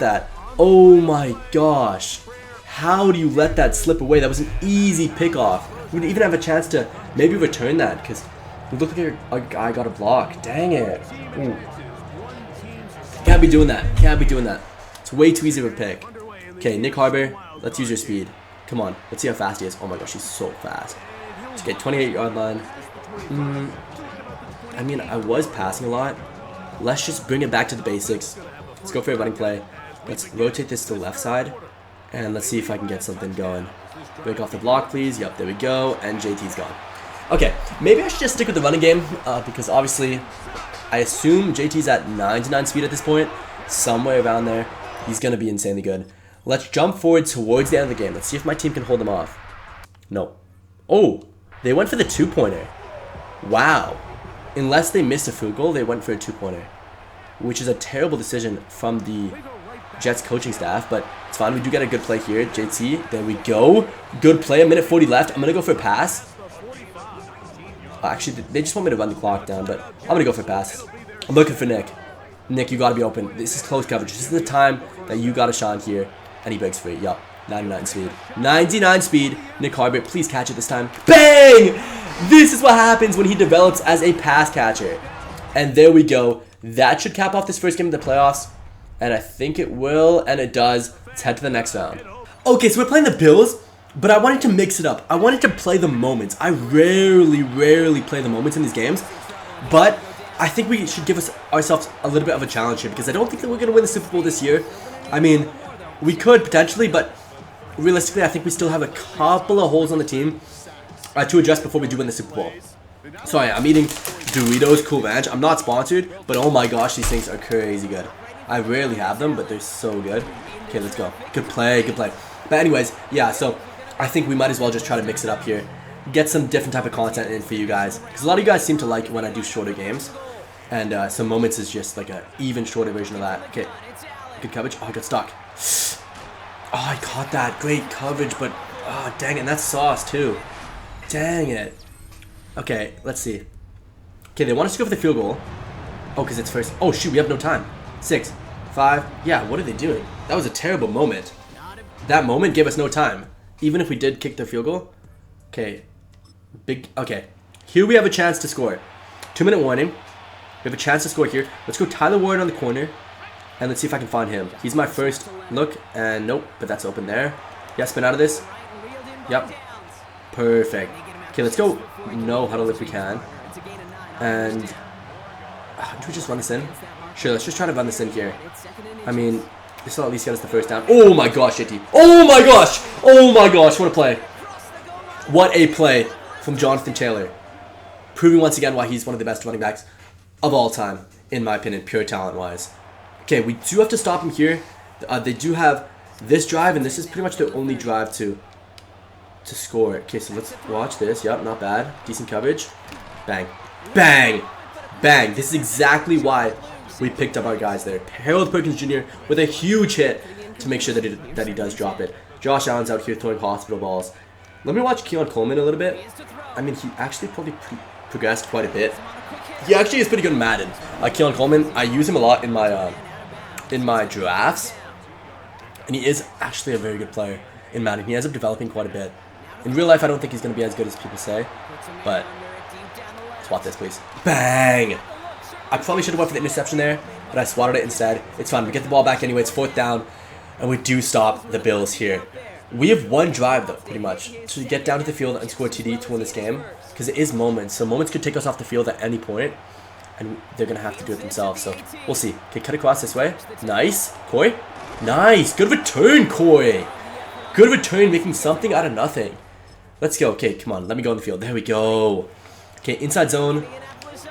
Speaker 1: that? Oh my gosh. How do you let that slip away? That was an easy pickoff. We'd even have a chance to maybe return that because we look like our guy got a block. Dang it. Ooh. Can't be doing that. Can't be doing that. It's way too easy of a pick. Okay, Nick Harbor, let's use your speed. Come on. Let's see how fast he is. Oh my gosh, he's so fast. Let's get 28-yard line. I mean, I was passing a lot. Let's just bring it back to the basics. Let's go for a running play. Let's rotate this to the left side. And let's see if I can get something going. Break off the block, please. Yep, there we go. And JT's gone. Okay, maybe I should just stick with the running game. Because obviously, I assume JT's at 99 speed at this point. Somewhere around there. He's going to be insanely good. Let's jump forward towards the end of the game. Let's see if my team can hold him off. No. Oh, they went for the two-pointer. Wow. Unless they missed a field goal, they went for a two-pointer. Which is a terrible decision from the Jets coaching staff, but it's fine. We do get a good play here. JT, there we go. Good play, a minute 40 left. I'm going to go for a pass. Actually, they just want me to run the clock down, but I'm going to go for a pass. I'm looking for Nick. Nick, you got to be open. This is close coverage. This is the time that you got to shine here. And he breaks free. Yup. 99 speed. 99 speed. Nick Harbert, please catch it this time. Bang! This is what happens when he develops as a pass catcher. And there we go. That should cap off this first game of the playoffs. And I think it will, and it does. Let's head to the next round. Okay, so we're playing the Bills, but I wanted to mix it up. I wanted to play the moments. I rarely play the moments in these games. But I think we should give ourselves a little bit of a challenge here, because I don't think that we're going to win the Super Bowl this year. I mean, we could potentially, but realistically, I think we still have a couple of holes on the team to address before we do win the Super Bowl. Sorry, I'm eating Doritos Cool Ranch. I'm not sponsored, but oh my gosh, these things are crazy good. I rarely have them, but they're so good. Okay, let's go. Good play, good play. But anyways, yeah, so I think we might as well just try to mix it up here. Get some different type of content in for you guys. Because a lot of you guys seem to like when I do shorter games. And some moments is just like an even shorter version of that. Okay, good coverage. Oh, I got stuck. Oh, I caught that. Great coverage, but oh, dang it. And that's sauce, too. Dang it. Okay, let's see. Okay, they want us to go for the field goal. Oh, because it's first. Oh, shoot, we have no time. 6, 5. Yeah, what are they doing? That was a terrible moment. That moment gave us no time. Even if we did kick the field goal. Okay. Okay. Here we have a chance to score. 2-minute warning. We have a chance to score here. Let's go Tyler Ward on the corner. And let's see if I can find him. He's my first look. And nope, but that's open there. Yeah, spin out of this. Yep. Perfect. Okay, let's go no huddle if we can. And do we just run this in? Sure, let's just try to run this in here. I mean, this will at least get us the first down. Oh my gosh, JT. Oh my gosh. Oh my gosh, what a play. What a play from Jonathan Taylor. Proving once again why he's one of the best running backs of all time, in my opinion, pure talent-wise. Okay, we do have to stop him here. They do have this drive, and this is pretty much their only drive to score. Okay, so let's watch this. Yep, not bad. Decent coverage. Bang. Bang! Bang! This is exactly why we picked up our guys there. Harold Perkins Jr. with a huge hit to make sure that he does drop it. Josh Allen's out here throwing hospital balls. Let me watch Keon Coleman a little bit. I mean, he actually probably progressed quite a bit. He actually is pretty good in Madden. Keon Coleman, I use him a lot in my drafts. And he is actually a very good player in Madden. He ends up developing quite a bit. In real life, I don't think he's going to be as good as people say. But swat this, please. Bang! I probably should have went for the interception there, but I swatted it instead. It's fine. We get the ball back anyway. It's 4th down, and we do stop the Bills here. We have one drive, though, pretty much, to get down to the field and score a TD to win this game, because it is moments. So moments could take us off the field at any point, and they're going to have to do it themselves. So we'll see. Okay, cut across this way. Nice. Coy. Nice. Good return, Coy. Good return, making something out of nothing. Let's go. Okay, come on. Let me go on the field. There we go. Okay, inside zone.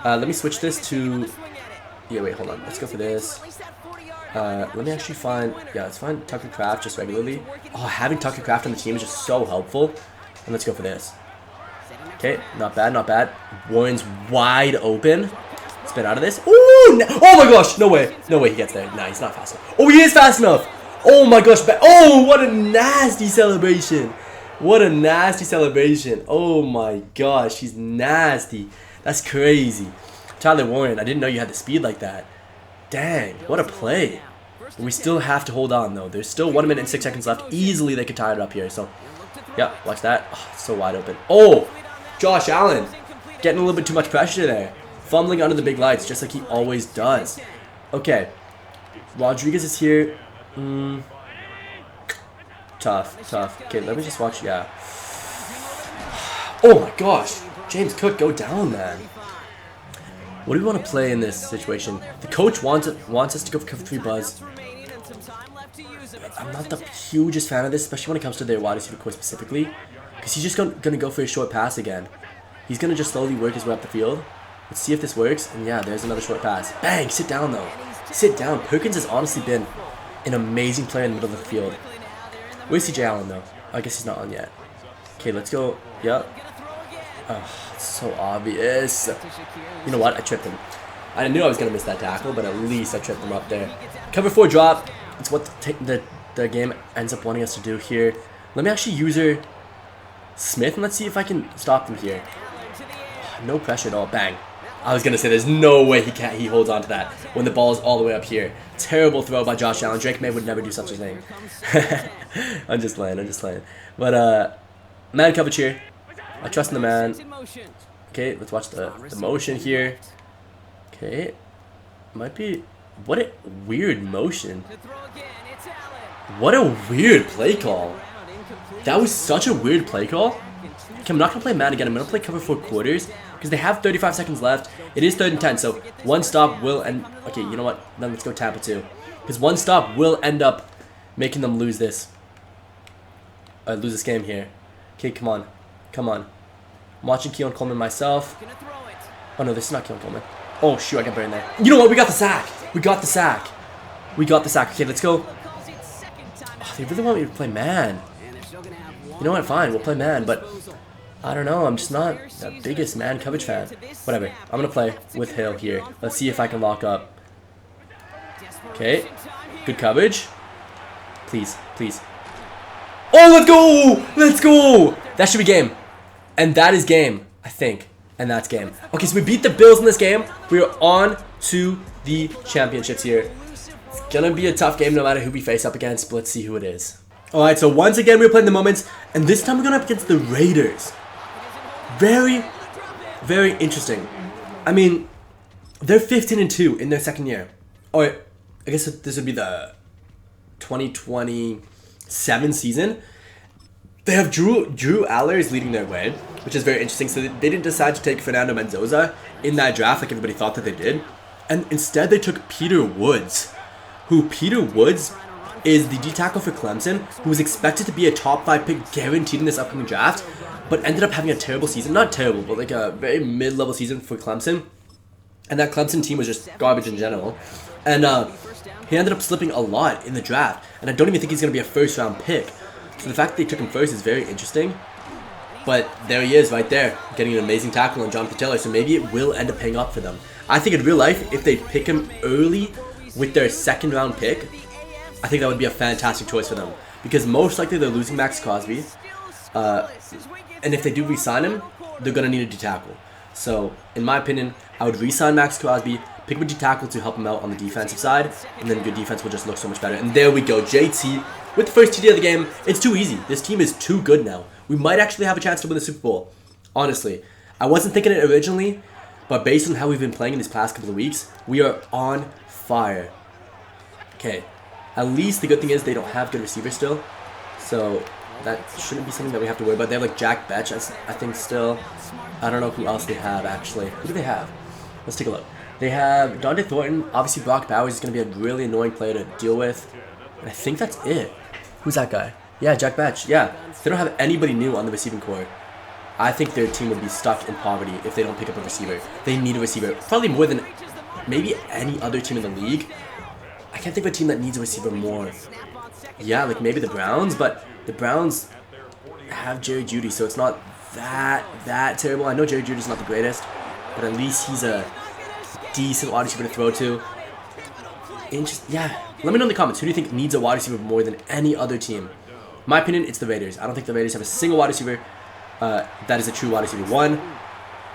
Speaker 1: Let me switch this to... Yeah, wait, hold on. Let's go for this. Let me actually find... Yeah, let's find Tucker Kraft just regularly. Oh, having Tucker Kraft on the team is just so helpful. And let's go for this. Okay, not bad, not bad. Warren's wide open. Spin out of this. Ooh! Oh my gosh! No way. No way he gets there. Nah, he's not fast enough. Oh, he is fast enough! Oh my gosh. Oh, what a nasty celebration. What a nasty celebration. Oh my gosh, he's nasty. That's crazy. Tyler Warren, I didn't know you had the speed like that. Dang, what a play. We still have to hold on, though. There's still 1 minute and 6 seconds left. Easily, they could tie it up here. So, yeah, watch that. Oh, so wide open. Oh, Josh Allen getting a little bit too much pressure there. Fumbling under the big lights, just like he always does. Okay, Rodriguez is here. Tyler tough. Okay, let me just watch. Yeah. Oh my gosh. James Cook, go down, man. What do we want to play in this situation? The coach wants us to go for cover 3 buzz. I'm not the hugest fan of this, especially when it comes to their wide receiver core specifically. Because he's just going to go for a short pass again. He's going to just slowly work his way up the field. Let's see if this works. And yeah, there's another short pass. Bang! Sit down, though. Sit down. Perkins has honestly been an amazing player in the middle of the field. Where's CJ Allen, though? I guess he's not on yet. Okay, let's go. Yep. Oh, it's so obvious. You know what? I tripped him. I knew I was going to miss that tackle, but at least I tripped him up there. Cover 4 drop. It's what the game ends up wanting us to do here. Let me actually use her Smith, and let's see if I can stop him here. No pressure at all. Bang. I was going to say there's no way he holds on to that when the ball is all the way up here. Terrible throw by Josh Allen. Drake May would never do such a thing. I'm just playing. But, man coverage here. I trust in the man. Okay, let's watch the motion here. Okay. Might be... What a weird motion. What a weird play call. That was such a weird play call. Okay, I'm not going to play man again. I'm going to play cover 4 quarters. Because they have 35 seconds left. It is 3rd and 10, so one stop will end... Okay, you know what? Then let's go Tampa 2. Because one stop will end up making them lose this. Lose this game here. Okay, come on. I'm watching Keon Coleman myself. Oh no, this is not Keon Coleman. Oh shoot, I got burned there. You know what? We got the sack. Okay, let's go. Oh, they really want me to play man. You know what? Fine, we'll play man, but I don't know. I'm just not the biggest man coverage fan. Whatever. I'm going to play with Hill here. Let's see if I can lock up. Okay. Good coverage. Please. Oh, let's go. That should be game. And that is game, I think. And that's game. Okay, so we beat the Bills in this game. We are on to the championships here. It's going to be a tough game no matter who we face up against, but let's see who it is. Alright, so once again we're playing the Moments, and this time we're going up against the Raiders. Very, very interesting. I mean, they're 15-2 in their second year. Oh, I guess this would be the 2027 season. They have Drew Allers leading their way, which is very interesting. So they didn't decide to take Fernando Mendoza in that draft like everybody thought that they did. And instead they took Peter Woods, is the D-tackle for Clemson, who was expected to be a top 5 pick guaranteed in this upcoming draft, but ended up having a terrible season. Not terrible, but like a very mid-level season for Clemson. And that Clemson team was just garbage in general. And he ended up slipping a lot in the draft. And I don't even think he's going to be a first-round pick. So the fact that they took him first is very interesting. But there he is right there, getting an amazing tackle on Jonathan Taylor. So maybe it will end up paying off for them. I think in real life, if they pick him early with their second-round pick, I think that would be a fantastic choice for them. Because most likely they're losing Max Crosby. And if they do re-sign him, they're going to need a D-tackle. So, in my opinion, I would re-sign Max Crosby, pick up a D-tackle to help him out on the defensive side, and then good defense will just look so much better. And there we go, JT with the first TD of the game. It's too easy. This team is too good now. We might actually have a chance to win the Super Bowl. Honestly. I wasn't thinking it originally, but based on how we've been playing in these past couple of weeks, we are on fire. Okay. At least the good thing is they don't have good receivers still. So that shouldn't be something that we have to worry about. They have like Jack Betch, I think, still. I don't know who else they have, actually. Who do they have? Let's take a look. They have Dante Thornton. Obviously, Brock Bowers is going to be a really annoying player to deal with. And I think that's it. Who's that guy? Yeah, Jack Betch. Yeah. They don't have anybody new on the receiving core. I think their team would be stuck in poverty if they don't pick up a receiver. They need a receiver. Probably more than maybe any other team in the league. I can't think of a team that needs a receiver more. Yeah, like maybe the Browns, but the Browns have Jerry Jeudy, so it's not that terrible. I know Jerry Jeudy's not the greatest, but at least he's a decent wide receiver to throw to. Yeah, let me know in the comments, who do you think needs a wide receiver more than any other team? In my opinion, it's the Raiders. I don't think the Raiders have a single wide receiver that is a true wide receiver 1,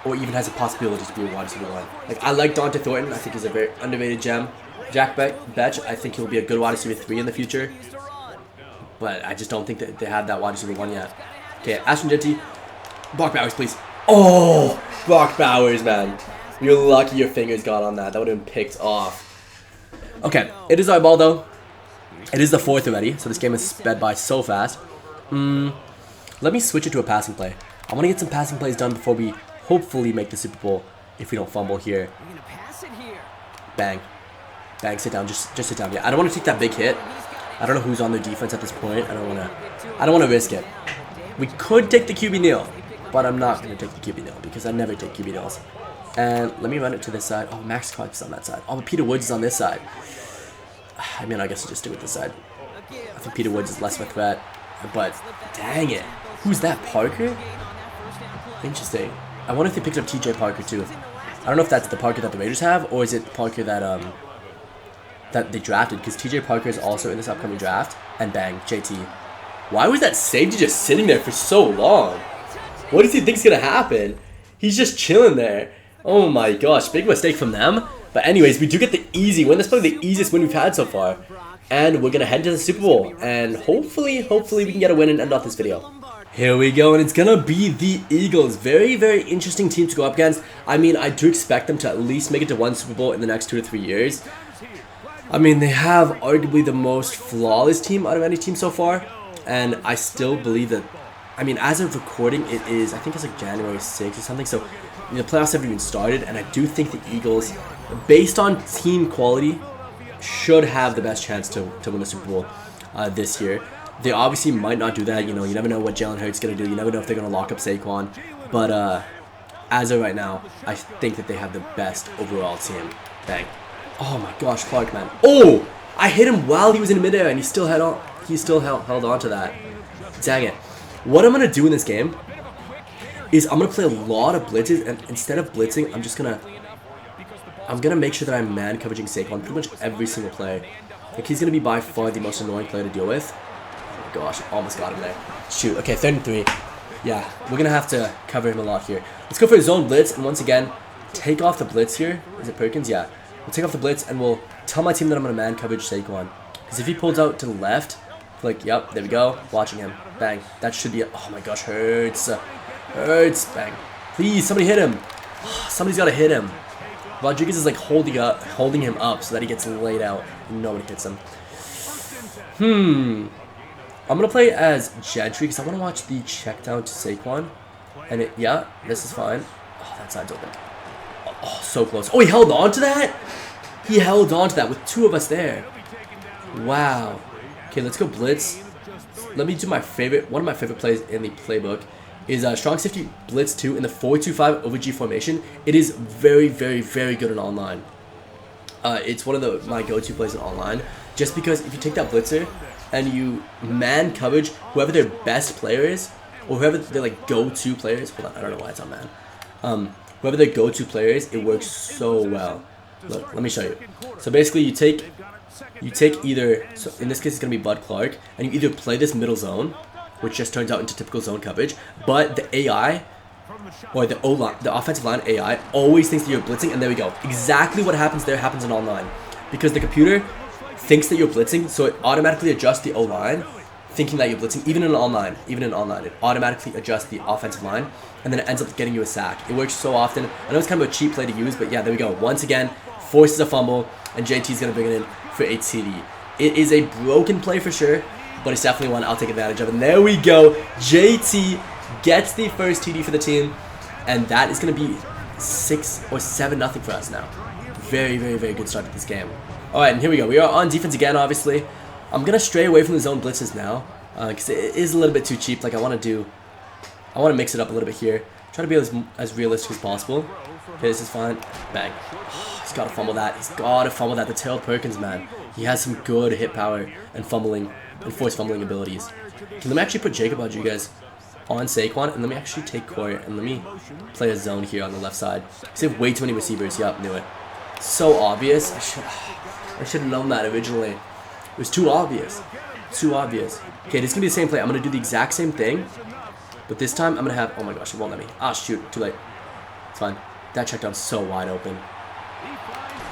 Speaker 1: or even has a possibility to be a wide receiver 1. Like, I like Dante Thornton. I think he's a very underrated gem. Jack Betch, I think he'll be a good wide receiver 3 in the future. But I just don't think that they have that wide receiver 1 yet. Okay, Ashton Jeanty. Brock Bowers, please. Oh, Brock Bowers, man. You're lucky your fingers got on that. That would have been picked off. Okay, it is our ball, though. It is the 4th already, so this game is sped by so fast. Let me switch it to a passing play. I want to get some passing plays done before we hopefully make the Super Bowl if we don't fumble here. Bang. Bang, sit down. Just sit down. Yeah, I don't want to take that big hit. I don't know who's on their defense at this point. I don't want to risk it. We could take the QB kneel, but I'm not going to take the QB kneel because I never take QB kneels. And let me run it to this side. Oh, Max Clark's on that side. Oh, but Peter Woods is on this side. I mean, I guess I'll just stick with this side. I think Peter Woods is less of a threat, but dang it. Who's that, Parker? Interesting. I wonder if they picked up TJ Parker too. I don't know if that's the Parker that the Raiders have, or is it the Parker that that they drafted, because TJ Parker is also in this upcoming draft. And bang, JT. Why was that safety just sitting there for so long? What does he think's gonna happen? He's just chilling there. Oh my gosh, big mistake from them. But anyways, we do get the easy win. That's probably the easiest win we've had so far. And we're gonna head to the Super Bowl. And hopefully we can get a win and end off this video. Here we go, and it's gonna be the Eagles. Very, very interesting team to go up against. I mean, I do expect them to at least make it to one Super Bowl in the next 2 to 3 years. I mean, they have arguably the most flawless team out of any team so far. And I still believe that, I mean, as of recording, it is, I think it's like January 6th or something. So the playoffs haven't even started, and I do think the Eagles, based on team quality, should have the best chance to win the Super Bowl this year. They obviously might not do that. You know, you never know what Jalen Hurts is going to do. You never know if they're going to lock up Saquon. But as of right now, I think that they have the best overall team. Bang. Oh my gosh, Clark, man. Oh! I hit him while he was in midair, and he still held on to that. Dang it. What I'm going to do in this game is I'm going to play a lot of blitzes, and instead of blitzing, I'm going to make sure that I'm man coveraging Saquon pretty much every single play. Like, he's going to be by far the most annoying player to deal with. Oh my gosh, almost got him there. Shoot, okay, 3rd and 3. Yeah, we're going to have to cover him a lot here. Let's go for a zone blitz, and once again, take off the blitz here. Is it Perkins? Yeah. We'll take off the blitz, and we'll tell my team that I'm going to man coverage Saquon. Because if he pulls out to the left, like, yep, there we go. Watching him. Bang. That should be a, oh my gosh, Hurts. Hurts. Bang. Please, somebody hit him. Somebody's got to hit him. Rodriguez is like holding him up so that he gets laid out. Nobody hits him. I'm going to play as Gentry because I want to watch the check down to Saquon. And yeah, this is fine. Oh, that side's open. Oh, so close. Oh, he held on to that? He held on to that with 2 of us there. Wow. Okay, let's go blitz. Let me do one of my favorite plays in the playbook is strong safety blitz 2 in the 4-2-5 over G formation. It is very, very, very good in online. It's one of my go-to plays in online, just because if you take that blitzer and you man coverage whoever their best player is, or whoever their like go-to players. Hold on, I don't know why it's on man. Whoever their go-to player is, it works so well. Look, let me show you. So basically, you take either, so in this case, it's gonna be Bud Clark, and you either play this middle zone, which just turns out into typical zone coverage, but the AI, or the O-line, the offensive line AI, always thinks that you're blitzing, and there we go. Exactly what happens there happens in online. Because the computer thinks that you're blitzing, so it automatically adjusts the O-line, thinking that you're blitzing, even in online, it automatically adjusts the offensive line, and then it ends up getting you a sack. It works so often. I know it's kind of a cheap play to use, but yeah, there we go. Once again, forces a fumble, and JT's going to bring it in for a TD. It is a broken play for sure, but it's definitely one I'll take advantage of. And there we go. JT gets the first TD for the team, and that is going to be 6 or 7-0 for us now. Very, very, very good start to this game. All right, and here we go. We are on defense again, obviously. I'm going to stray away from the zone blitzes now, because it is a little bit too cheap. Like, I want to mix it up a little bit here. Try to be as realistic as possible. Okay, this is fine. Bang. Oh, he's got to fumble that. He's got to fumble that. The Terrell Perkins, man. He has some good hit power and fumbling and force fumbling abilities. Okay, let me actually put Jacob Rodriguez on Saquon, and let me actually take Corey, and let me play a zone here on the left side. They have way too many receivers. Yup, knew it. So obvious. I should have known that originally. It was too obvious. Too obvious. Okay, this is going to be the same play. I'm going to do the exact same thing, but this time I'm going to have... Oh my gosh, it won't let me. Ah, shoot. Too late. It's fine. That checked out so wide open.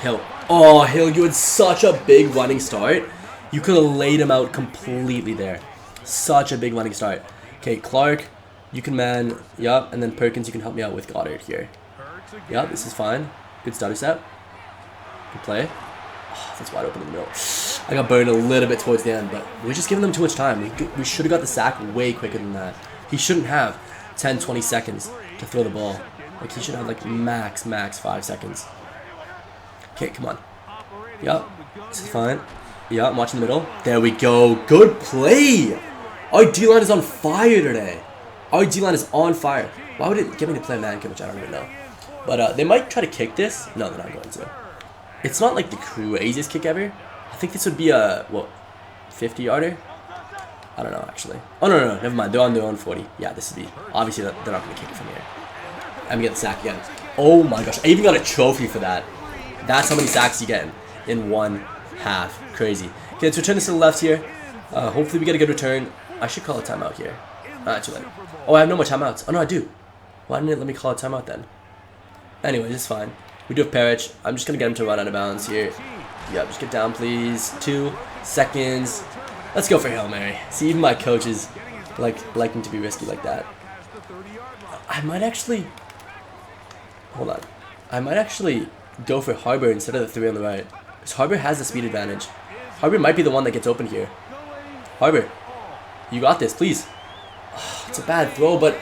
Speaker 1: Hill. Oh, Hill, you had such a big running start. You could have laid him out completely there. Such a big running start. Okay, Clark, you can man. Yup, and then Perkins, you can help me out with Goddard here. Yup, this is fine. Good stutter step. Good play. Oh, that's wide open in the middle. I got burned a little bit towards the end, but we're just giving them too much time. We should have got the sack way quicker than that. He shouldn't have 10, 20 seconds to throw the ball. Like, he should have, like, max 5 seconds. Okay, come on. Yup, this is fine. Yeah, I'm watching the middle. There we go. Good play. Our D-line is on fire today. Our D-line is on fire. Why would it get me to play man coverage? I don't even know. But they might try to kick this. No, they're not going to. It's not like the craziest kick ever. I think this would be a, what, 50-yarder? I don't know, actually. Oh, no, never mind. They're on their own 40. Yeah, this would be. Obviously, they're not going to kick it from here. I'm going to get the sack again. Oh, my gosh. I even got a trophy for that. That's how many sacks you get in one half. Crazy. Okay, let's return this to the left here. Hopefully, we get a good return. I should call a timeout here. Too late. Oh, I have no more timeouts. Oh, no, I do. Why didn't it let me call a timeout then? Anyways, it's fine. We do have Parrish. I'm just going to get him to run out of bounds here. Yeah, just get down, please. 2 seconds. Let's go for Hail Mary. See, even my coaches liking to be risky like that. I might actually... Hold on. I might actually go for Harbor instead of the 3 on the right. Because Harbor has the speed advantage. Harbor might be the one that gets open here. Harbor, you got this, please. Oh, it's a bad throw, but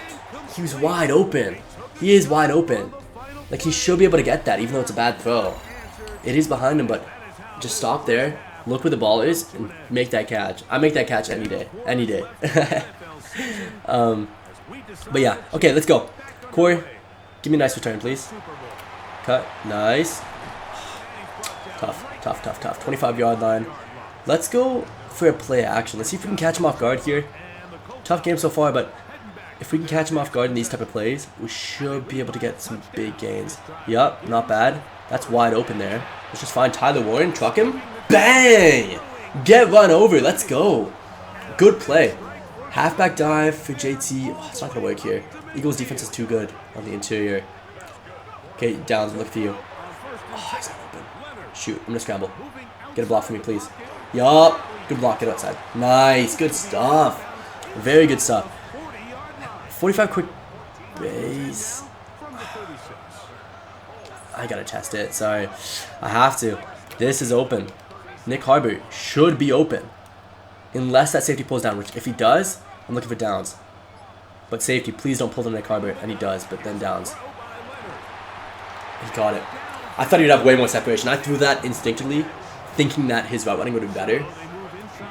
Speaker 1: he was wide open. He is wide open. Like, he should be able to get that, even though it's a bad throw. It is behind him, but just stop there, look where the ball is, and make that catch. I make that catch any day. Any day. But yeah, okay, let's go. Corey, give me a nice return, please. Cut, nice. Tough. 25-yard line. Let's go for a play action. Let's see if we can catch him off guard here. Tough game so far, but if we can catch him off guard in these type of plays, we should be able to get some big gains. Yup, not bad. That's wide open there. Let's just find Tyler Warren, truck him. Bang! Get run over. Let's go. Good play. Halfback dive for JT. Oh, it's not going to work here. Eagles defense is too good on the interior. Okay, Downs, look for you. Oh, he's not open. Shoot, I'm going to scramble. Get a block for me, please. Yup. Good block. Get outside. Nice. Good stuff. Very good stuff. 45 quick base. I gotta test it. Sorry. I have to. This is open. Nick Harbor should be open. Unless that safety pulls down, which if he does, I'm looking for Downs. But safety, please don't pull to Nick Harbor. And he does, but then Downs. He got it. I thought he'd have way more separation. I threw that instinctively, thinking that his route running would be better.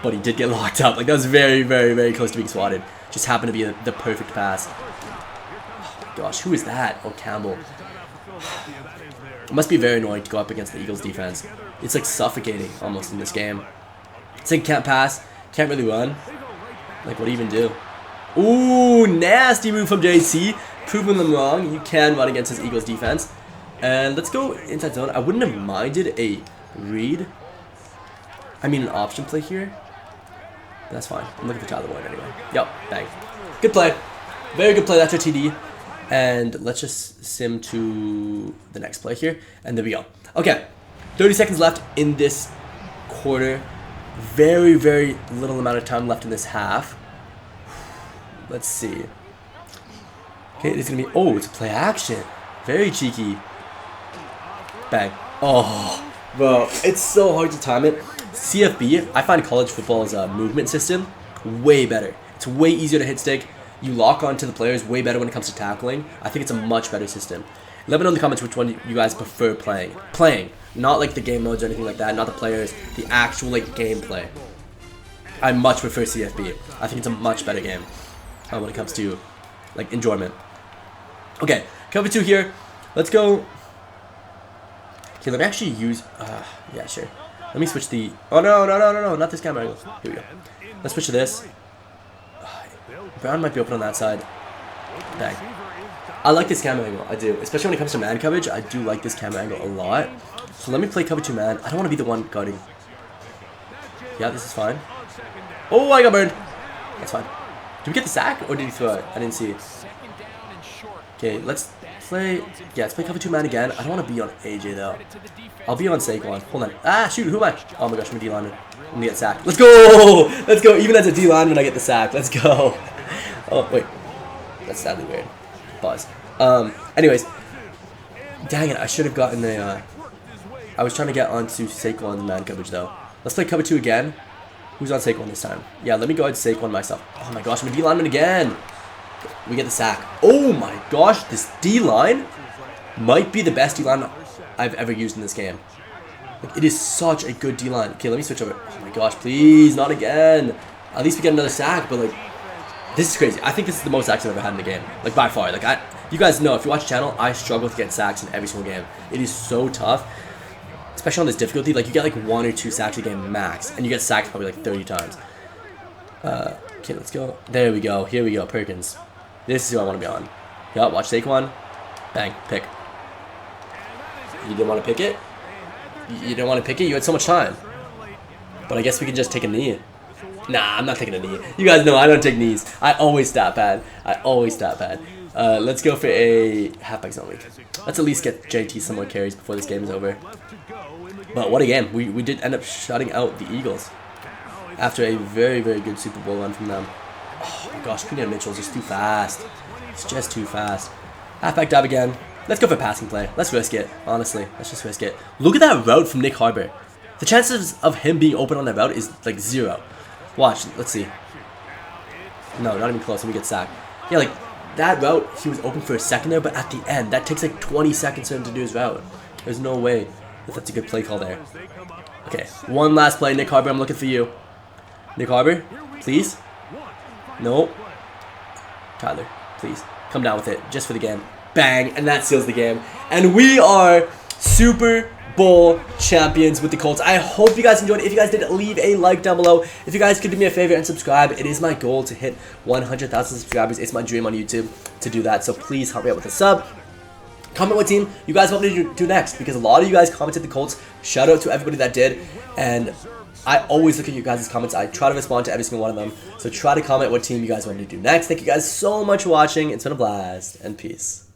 Speaker 1: But he did get locked up. Like, that was very, very, very close to being swatted. Just happened to be the perfect pass. Oh my gosh, who is that? Oh, Campbell. It must be very annoying to go up against the Eagles defense. It's like suffocating almost in this game. It's like can't pass, can't really run. Like, what do you even do? Ooh, nasty move from JC. Proving them wrong. You can run against this Eagles defense. And let's go inside zone. I wouldn't have minded a read. I mean an option play here. That's fine. I'm looking for Tyler Warren anyway. Yep, bang. Good play. Very good play. That's our TD. And let's just sim to the next play here. And there we go. Okay. 30 seconds left in this quarter. Very, very little amount of time left in this half. Let's see. Okay, it's going to be... Oh, it's a play action. Very cheeky. Bang. Oh, bro. It's so hard to time it. CFB, I find college football's movement system way better. It's way easier to hit stick. You lock onto the players way better when it comes to tackling. I think it's a much better system. Let me know in the comments which one you guys prefer playing. Not like the game modes or anything like that. Not the players. The actual like gameplay. I much prefer CFB. I think it's a much better game when it comes to like enjoyment. Okay, cover 2 here. Let's go. Okay, let me actually use. Yeah, sure. Let me switch the... Oh, no, not this camera angle. Here we go. Let's switch to this. Brown might be open on that side. Bang. I like this camera angle. I do. Especially when it comes to man coverage. I do like this camera angle a lot. So let me play cover 2 man. I don't want to be the one guarding. Yeah, this is fine. Oh, I got burned. That's fine. Did we get the sack? Or did he throw it? I didn't see it. Okay, let's play... Yeah, let's play cover 2 man again. I don't want to be on AJ, though. I'll be on Saquon. Hold on. Ah, shoot. Who am I? Oh, my gosh. I'm a D-lineman. I'm going to get sacked. Let's go! Let's go. Even as a D-lineman, I get the sack. Let's go. Oh, wait. That's sadly weird. Pause. Anyways. Dang it. I should have gotten a... I was trying to get onto Saquon's man coverage, though. Let's play cover 2 again. Who's on Saquon this time? Yeah, let me go ahead and Saquon myself. Oh my gosh, I'm a D lineman again. We get the sack. Oh my gosh, this D line might be the best D line I've ever used in this game. Like, it is such a good D line. Okay, let me switch over. Oh my gosh, please, not again. At least we get another sack, but like, this is crazy. I think this is the most sacks I've ever had in the game. Like, by far. Like, you guys know, if you watch the channel, I struggle to get sacks in every single game. It is so tough. Especially on this difficulty, like you get like 1 or 2 sacks a game max, and you get sacked probably like 30 times. Okay, let's go. There we go. Here we go, Perkins. This is who I want to be on. Yeah, watch Saquon. Bang, pick. You didn't want to pick it? You didn't want to pick it? You had so much time. But I guess we can just take a knee. Nah, I'm not taking a knee. You guys know I don't take knees. I always stat pad. Let's go for a halfback zone week. Let's at least get JT some more carries before this game is over. But what a game. We did end up shutting out the Eagles after a very, very good Super Bowl run from them. Oh my gosh, Queen Mitchell's just too fast. It's just too fast. Halfback dive again. Let's go for passing play. Let's risk it. Honestly, let's just risk it. Look at that route from Nick Harbor. The chances of him being open on that route is like 0. Watch. Let's see. No, not even close. Let me get sacked. Yeah, like that route, he was open for a second there, but at the end, that takes like 20 seconds for him to do his route. There's no way that's a good play call there. Okay, one last play. Nick Harbor, I'm looking for you. Nick Harbor, please. No. Tyler, please. Come down with it, just for the game. Bang, and that seals the game. And we are Super Bowl champions with the Colts. I hope you guys enjoyed. If you guys did, leave a like down below. If you guys could do me a favor and subscribe, it is my goal to hit 100,000 subscribers. It's my dream on YouTube to do that, so please help me out with a sub. Comment what team you guys want me to do next, because a lot of you guys commented the Colts. Shout out to everybody that did, and I always look at you guys' comments. I try to respond to every single one of them, so try to comment what team you guys want me to do next. Thank you guys so much for watching. It's been a blast, and peace.